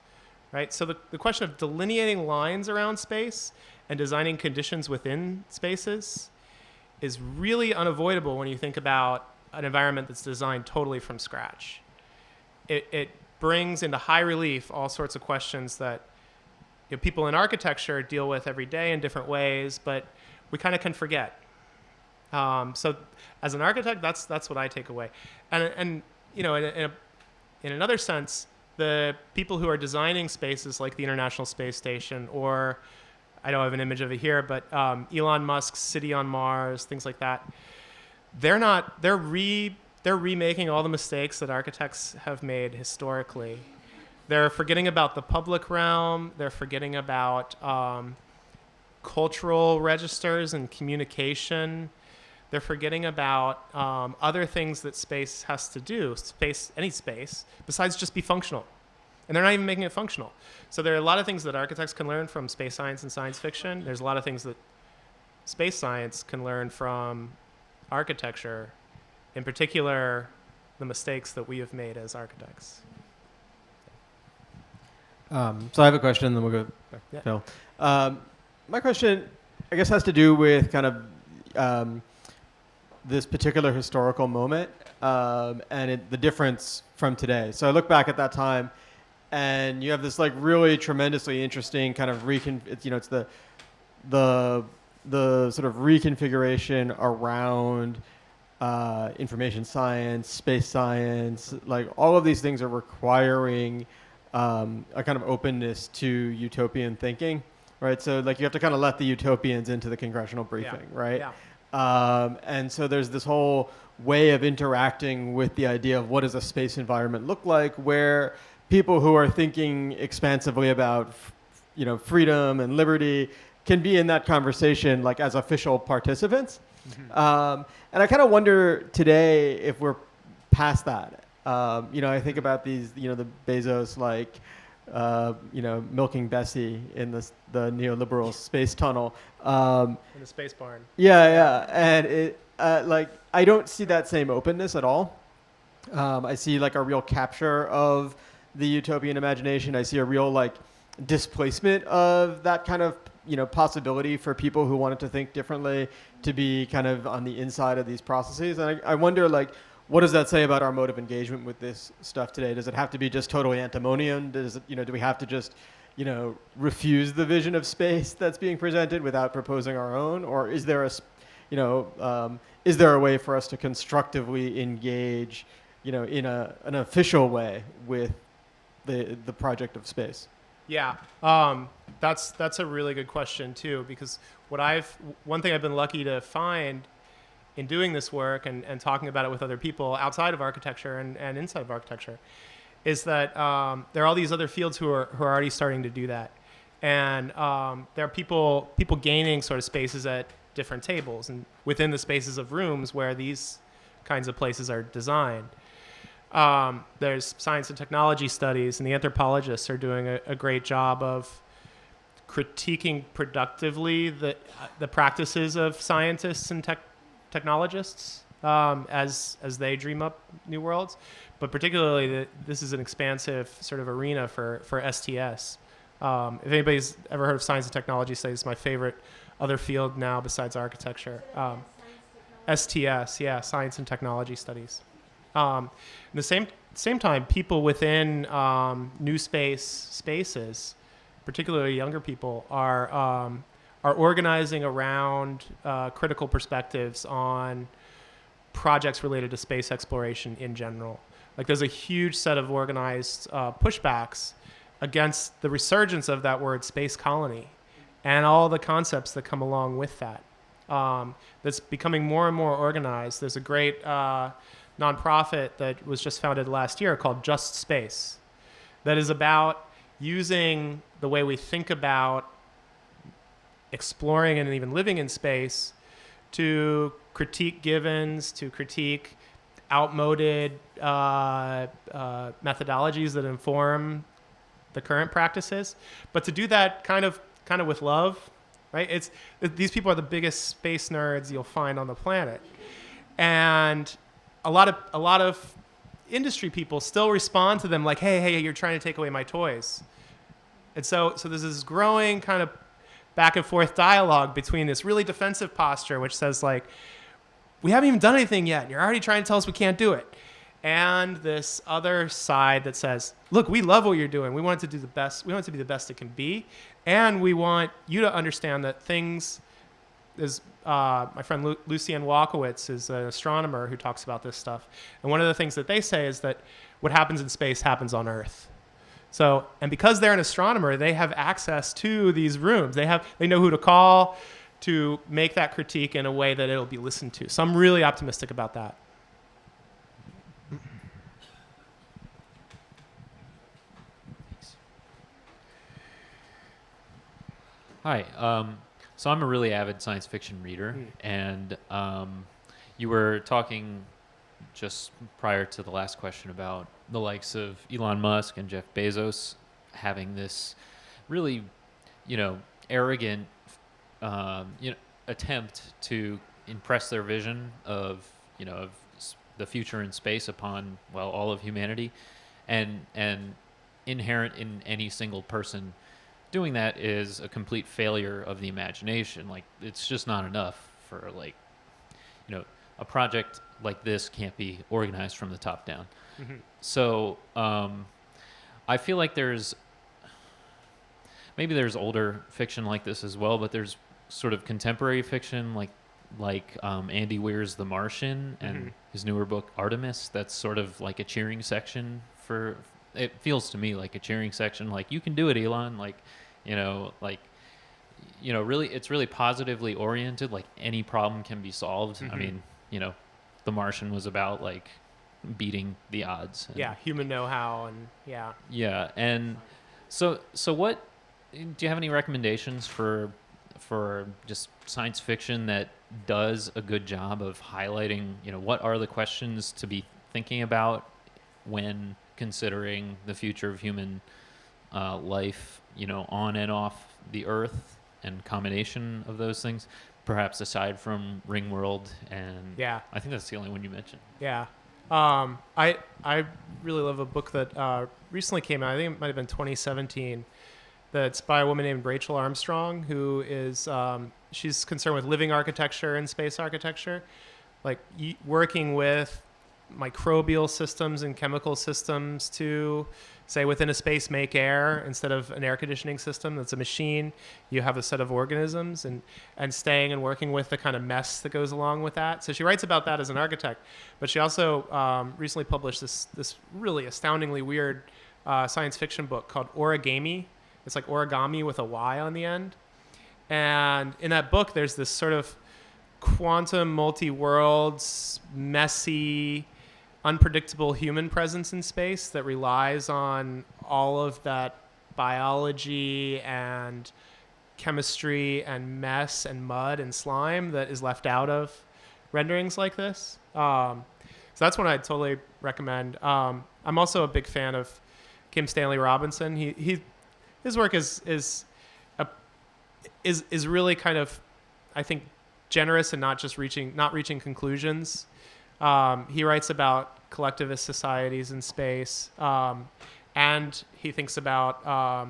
right? So the question of delineating lines around space and designing conditions within spaces is really unavoidable when you think about an environment that's designed totally from scratch. It brings into high relief all sorts of questions that people in architecture deal with every day in different ways, but we kind of can forget. So as an architect, that's what I take away. And in another sense, the people who are designing spaces like the International Space Station, or I don't have an image of it here, but Elon Musk's city on Mars, things like that, they're remaking all the mistakes that architects have made historically. They're forgetting about the public realm. They're forgetting about cultural registers and communication. They're forgetting about other things that space has to do, any space, besides just be functional. And they're not even making it functional. So there are a lot of things that architects can learn from space science and science fiction. There's a lot of things that space science can learn from architecture, in particular, the mistakes that we have made as architects. So I have a question, then we'll go back to Yeah. Phil. My question, I guess, has to do with kind of this particular historical moment and the difference from today. So I look back at that time, and you have this like really tremendously interesting kind of it's the sort of reconfiguration around information science, space science, like all of these things are requiring a kind of openness to utopian thinking, right? So like you have to kind of let the utopians into the congressional briefing, right? Yeah. And so there's this whole way of interacting with the idea of what does a space environment look like, where people who are thinking expansively about, freedom and liberty can be in that conversation like as official participants. Mm-hmm. And I kind of wonder today if we're past that. I think about these, the Bezos, milking Bessie in the neoliberal space tunnel. In the space barn. Yeah. And it, I don't see that same openness at all. I see like a real capture of the utopian imagination. I see a real displacement of that kind of, possibility for people who wanted to think differently to be kind of on the inside of these processes. And I wonder what does that say about our mode of engagement with this stuff today? Does it have to be just totally antinomian? Does it, do we have to just, refuse the vision of space that's being presented without proposing our own? Or is there a way for us to constructively engage, in an official way with the project of space? Yeah, that's a really good question too, because one thing I've been lucky to find in doing this work and talking about it with other people outside of architecture and inside of architecture is that there are all these other fields who are already starting to do that. And there are people gaining sort of spaces at different tables and within the spaces of rooms where these kinds of places are designed. There's science and technology studies, and the anthropologists are doing a great job of critiquing productively the practices of scientists and technologists as they dream up new worlds. But particularly, this is an expansive sort of arena for STS. If anybody's ever heard of science and technology studies, it's my favorite other field now besides architecture. STS, yeah, science and technology studies. At the same time, people within new spaces, particularly younger people, are organizing around critical perspectives on projects related to space exploration in general. Like there's a huge set of organized pushbacks against the resurgence of that word space colony and all the concepts that come along with that. That's becoming more and more organized. There's a great nonprofit that was just founded last year called Just Space that is about using the way we think about exploring and even living in space to critique givens, to critique outmoded methodologies that inform the current practices, but to do that kind of with love, right? These people are the biggest space nerds you'll find on the planet, and a lot of industry people still respond to them like, hey, you're trying to take away my toys. And so there's this growing kind of back and forth dialogue between this really defensive posture, which says like, we haven't even done anything yet, and you're already trying to tell us we can't do it. And this other side that says, look, we love what you're doing. We want it to do the best. We want it to be the best it can be. And we want you to understand that things, as my friend Lucien Walkowitz is an astronomer who talks about this stuff. And one of the things that they say is that what happens in space happens on Earth. So, and because they're an astronomer, they have access to these rooms. They know who to call to make that critique in a way that it'll be listened to. So I'm really optimistic about that. Hi. So I'm a really avid science fiction reader, and you were talking just prior to the last question about the likes of Elon Musk and Jeff Bezos having this really, arrogant, attempt to impress their vision of the future in space upon all of humanity, and inherent in any single person doing that is a complete failure of the imagination. Like, it's just not enough for a project like this can't be organized from the top down. Mm-hmm. So I feel like there's older fiction like this as well, but there's sort of contemporary fiction like Andy Weir's The Martian and his newer book Artemis. That's sort of like a cheering section for. It feels to me like a cheering section. Like, you can do it, Elon. Really, it's really positively oriented. Like, any problem can be solved. I mean, The Martian was about like beating the odds. Human know-how and Yeah, and so what? Do you have any recommendations for just science fiction that does a good job of highlighting, what are the questions to be thinking about when considering the future of human life, on and off the Earth, and combination of those things, perhaps aside from Ringworld, and I think that's the only one you mentioned. Yeah. I really love a book that recently came out. I think it might have been 2017. That's by a woman named Rachel Armstrong, who is she's concerned with living architecture and space architecture, like working with microbial systems and chemical systems to, say, within a space, make air. Instead of an air conditioning system that's a machine, you have a set of organisms, and staying and working with the kind of mess that goes along with that. So she writes about that as an architect, but she also recently published this really astoundingly weird science fiction book called Origami. It's like origami with a Y on the end. And in that book, there's this sort of quantum multi-worlds, messy, unpredictable human presence in space that relies on all of that biology and chemistry and mess and mud and slime that is left out of renderings like this. So that's one I'd totally recommend. I'm also a big fan of Kim Stanley Robinson. His work is really kind of, I think, generous and not reaching conclusions. He writes about collectivist societies in space, and he thinks about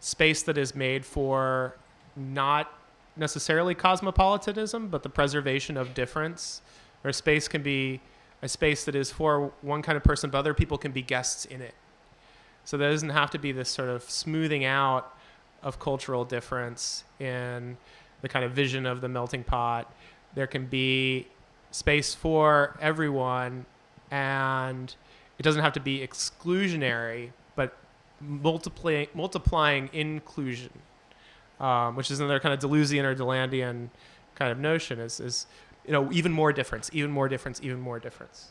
space that is made for not necessarily cosmopolitanism, but the preservation of difference. Or space can be a space that is for one kind of person, but other people can be guests in it. So there doesn't have to be this sort of smoothing out of cultural difference in the kind of vision of the melting pot. There can be space for everyone, and it doesn't have to be exclusionary, but multiplying inclusion, which is another kind of Deleuzian or Delandian kind of notion, is even more difference, even more difference, even more difference.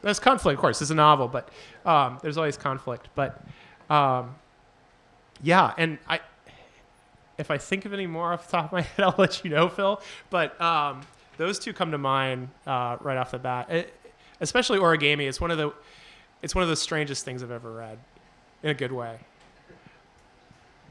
There's conflict, of course. It's a novel, but there's always conflict. But and if I think of any more off the top of my head, I'll let you know, Phil. But those two come to mind right off the bat. Especially Origami. It's one of the strangest things I've ever read, in a good way.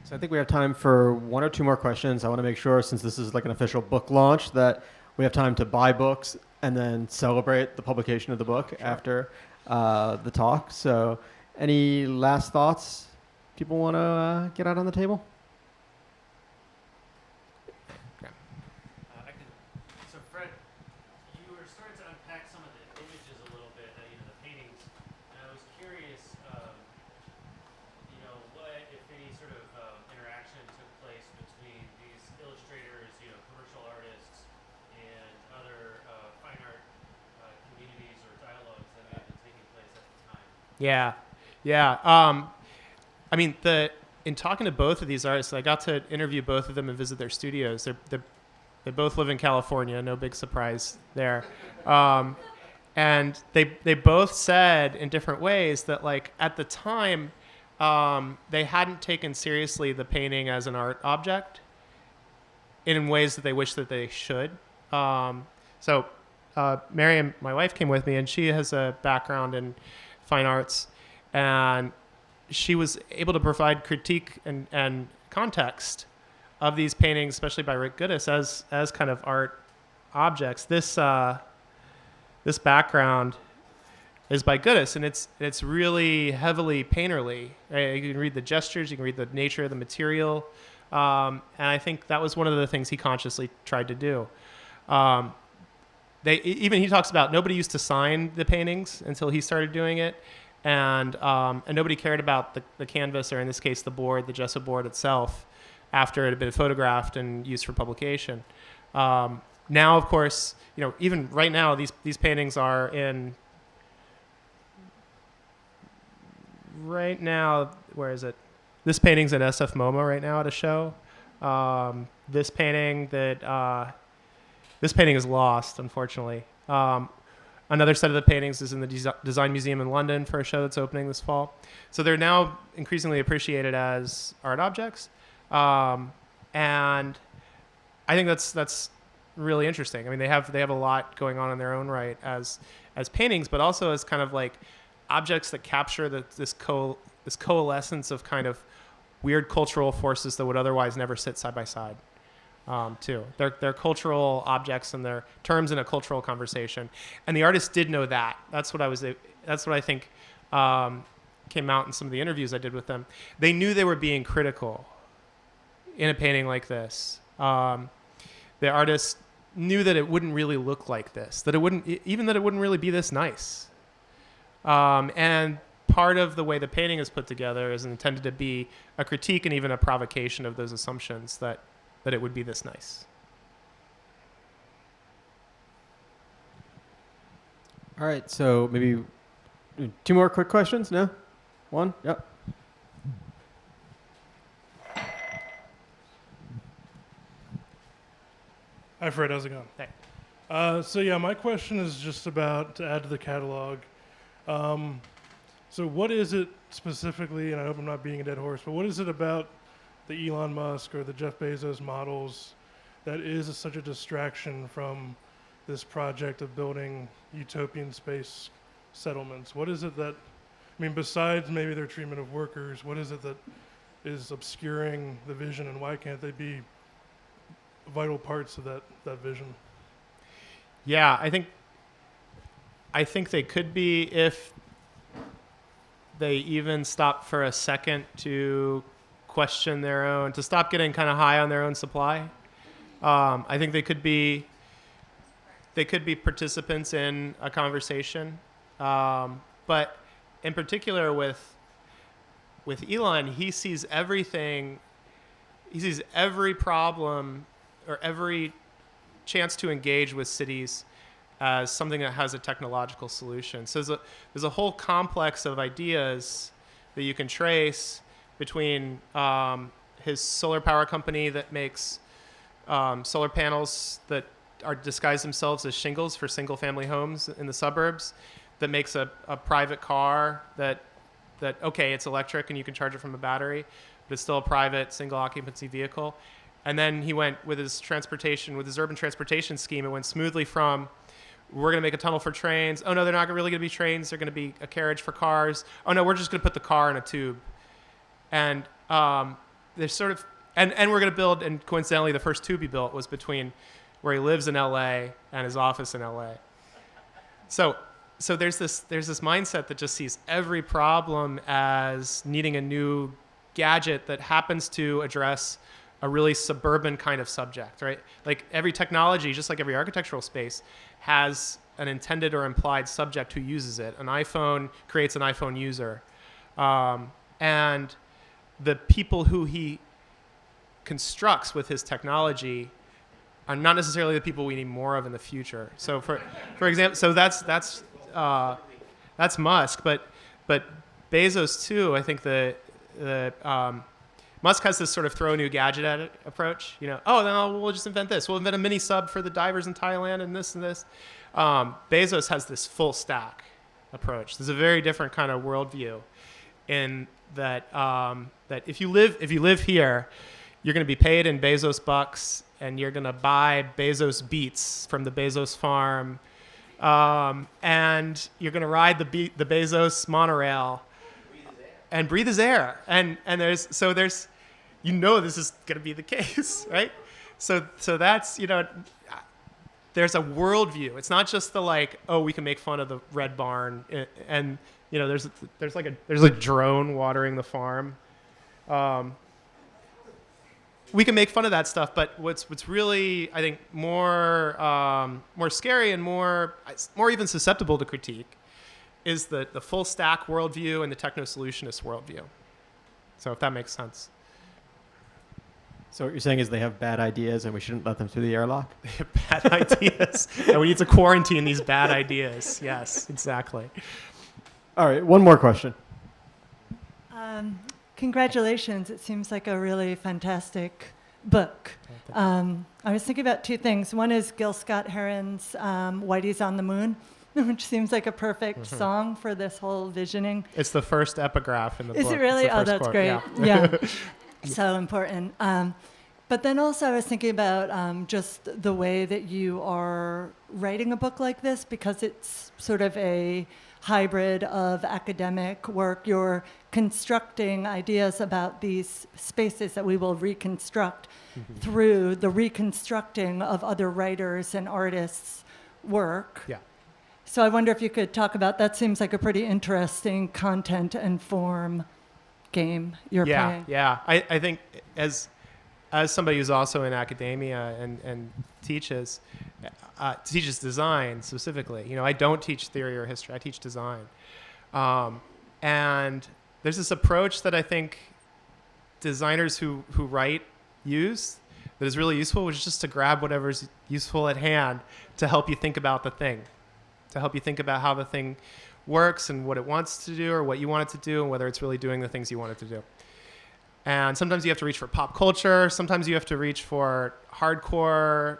So I think we have time for one or two more questions. I want to make sure, since this is like an official book launch, that we have time to buy books and then celebrate the publication of the book after the talk. So any last thoughts people want to get out on the table? Yeah, yeah. I mean, in talking to both of these artists, I got to interview both of them and visit their studios. They both live in California. No big surprise there. And they both said in different ways that, like, at the time, they hadn't taken seriously the painting as an art object in ways that they wish that they should. So Miriam, my wife, came with me, and she has a background in fine arts, and she was able to provide critique and context of these paintings, especially by Rick Guidice, as kind of art objects. This background is by Guidice, and it's really heavily painterly. Right? You can read the gestures, you can read the nature of the material, and I think that was one of the things he consciously tried to do. He talks about nobody used to sign the paintings until he started doing it, and nobody cared about the canvas, or in this case the board, the gesso board itself, after it had been photographed and used for publication. Now, of course, even right now, these paintings are in. Right now, where is it? This painting's at SF MoMA right now at a show. This painting is lost, unfortunately. Another set of the paintings is in the Design Museum in London for a show that's opening this fall. So they're now increasingly appreciated as art objects, and I think that's really interesting. I mean, they have a lot going on in their own right as paintings, but also as kind of like objects that capture this coalescence of kind of weird cultural forces that would otherwise never sit side by side. Too, they're cultural objects, and they're terms in a cultural conversation. And the artists did know that. That's what I think came out in some of the interviews I did with them. They knew they were being critical in a painting like this. The artists knew that it wouldn't really look like this, that it wouldn't really be this nice. And part of the way the painting is put together is intended to be a critique and even a provocation of those assumptions that it would be this nice. All right, so maybe 2 more quick questions? No? 1? Yep. Hi, Fred. How's it going? Hey. So yeah, my question is just about, to add to the catalog. So what is it specifically, and I hope I'm not beating a dead horse, but what is it about the Elon Musk or the Jeff Bezos models that is such a distraction from this project of building utopian space settlements? What is it that, I mean, besides maybe their treatment of workers, what is it that is obscuring the vision, and why can't they be vital parts of that vision? Yeah, I think they could be if they even stop for a second to question to stop getting kind of high on their own supply. I think they could be participants in a conversation. But in particular with Elon, he sees everything, he sees every problem or every chance to engage with cities as something that has a technological solution. So there's a whole complex of ideas that you can trace between his solar power company that makes solar panels that disguise themselves as shingles for single-family homes in the suburbs, that makes a private car that okay, it's electric and you can charge it from a battery, but it's still a private single-occupancy vehicle. And then he went with his urban transportation scheme. It went smoothly from, we're going to make a tunnel for trains. Oh, no, they're not really going to be trains. They're going to be a carriage for cars. Oh, no, we're just going to put the car in a tube. And there's sort of, and we're going to build, and coincidentally, the first tube he built was between where he lives in L.A. and his office in L.A. So there's this mindset that just sees every problem as needing a new gadget that happens to address a really suburban kind of subject, right? Like every technology, just like every architectural space, has an intended or implied subject who uses it. An iPhone creates an iPhone user. And the people who he constructs with his technology are not necessarily the people we need more of in the future. So for example, so that's Musk, but But Bezos too, I think Musk has this sort of throw a new gadget at it approach. We'll just invent this. We'll invent a mini sub for the divers in Thailand and this and this. Bezos has this full stack approach. There's a very different kind of worldview in that if you live here, you're going to be paid in Bezos bucks, and you're going to buy Bezos beets from the Bezos farm, and you're going to ride the Bezos monorail and breathe his air. And there's this is going to be the case, right? So that's, there's a worldview. It's not just the we can make fun of the red barn and there's a drone watering the farm. We can make fun of that stuff, but what's really, I think, more scary and more even susceptible to critique is the full stack worldview and the techno-solutionist worldview. So if that makes sense. So what you're saying is they have bad ideas and we shouldn't let them through the airlock? They have bad ideas, and we need to quarantine these bad ideas. Yes, exactly. All right, one more question. Congratulations. It seems like a really fantastic book. I was thinking about two things. One is Gil Scott-Heron's Whitey's on the Moon, which seems like a perfect song for this whole visioning. It's the first epigraph in the book. Is it really? Oh, that's quote. great. Yeah. So important. But then also I was thinking about just the way that you are writing a book like this, because it's sort of a hybrid of academic work. You're constructing ideas about these spaces that we will reconstruct through the reconstructing of other writers and artists' work. Yeah. So I wonder if you could talk about that. Seems like a pretty interesting content and form game you're playing. Yeah. I think as somebody who's also in academia and teaches design specifically, I don't teach theory or history. I teach design, and there's this approach that I think designers who write use that is really useful, which is just to grab whatever's useful at hand to help you think about the thing, to help you think about how the thing works and what it wants to do or what you want it to do and whether it's really doing the things you want it to do. And sometimes you have to reach for pop culture. Sometimes you have to reach for hardcore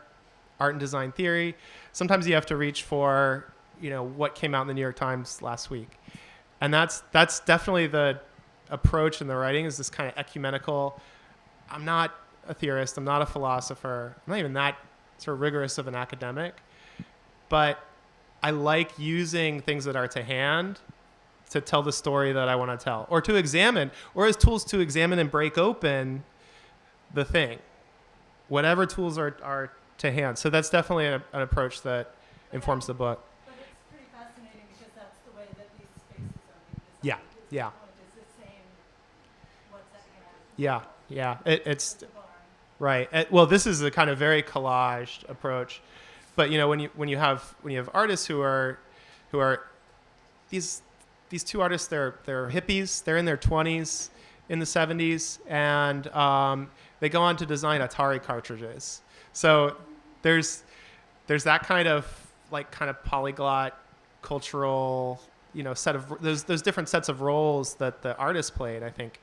art and design theory. Sometimes you have to reach for, what came out in the New York Times last week. And that's definitely the approach in the writing, is this kind of ecumenical. I'm not a theorist. I'm not a philosopher. I'm not even that sort of rigorous of an academic. But I like using things that are to hand to tell the story that I want to tell, or to examine, or as tools to examine and break open the thing, whatever tools are to hand. So that's definitely an approach that informs the book. But it's pretty fascinating because that's the way that these spaces are being designed. Yeah. It's the same, what's that hand? Yeah. It's The barn. right. Well, this is a kind of very collaged approach, but when you have artists who are these two artists, they're hippies. They're in their 20s, in the 70s, and they go on to design Atari cartridges. So there's that kind of polyglot cultural set of those different sets of roles that the artist played. I think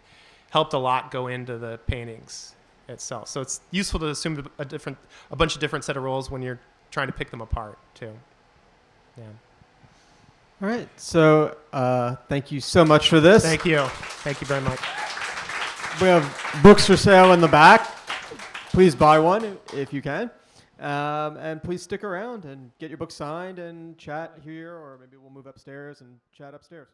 helped a lot go into the paintings itself. So it's useful to assume a bunch of different set of roles when you're trying to pick them apart too. Yeah. All right. So thank you so much for this. Thank you very much. We have books for sale in the back. Please buy one if you can. And please stick around and get your book signed and chat here, or maybe we'll move upstairs and chat upstairs.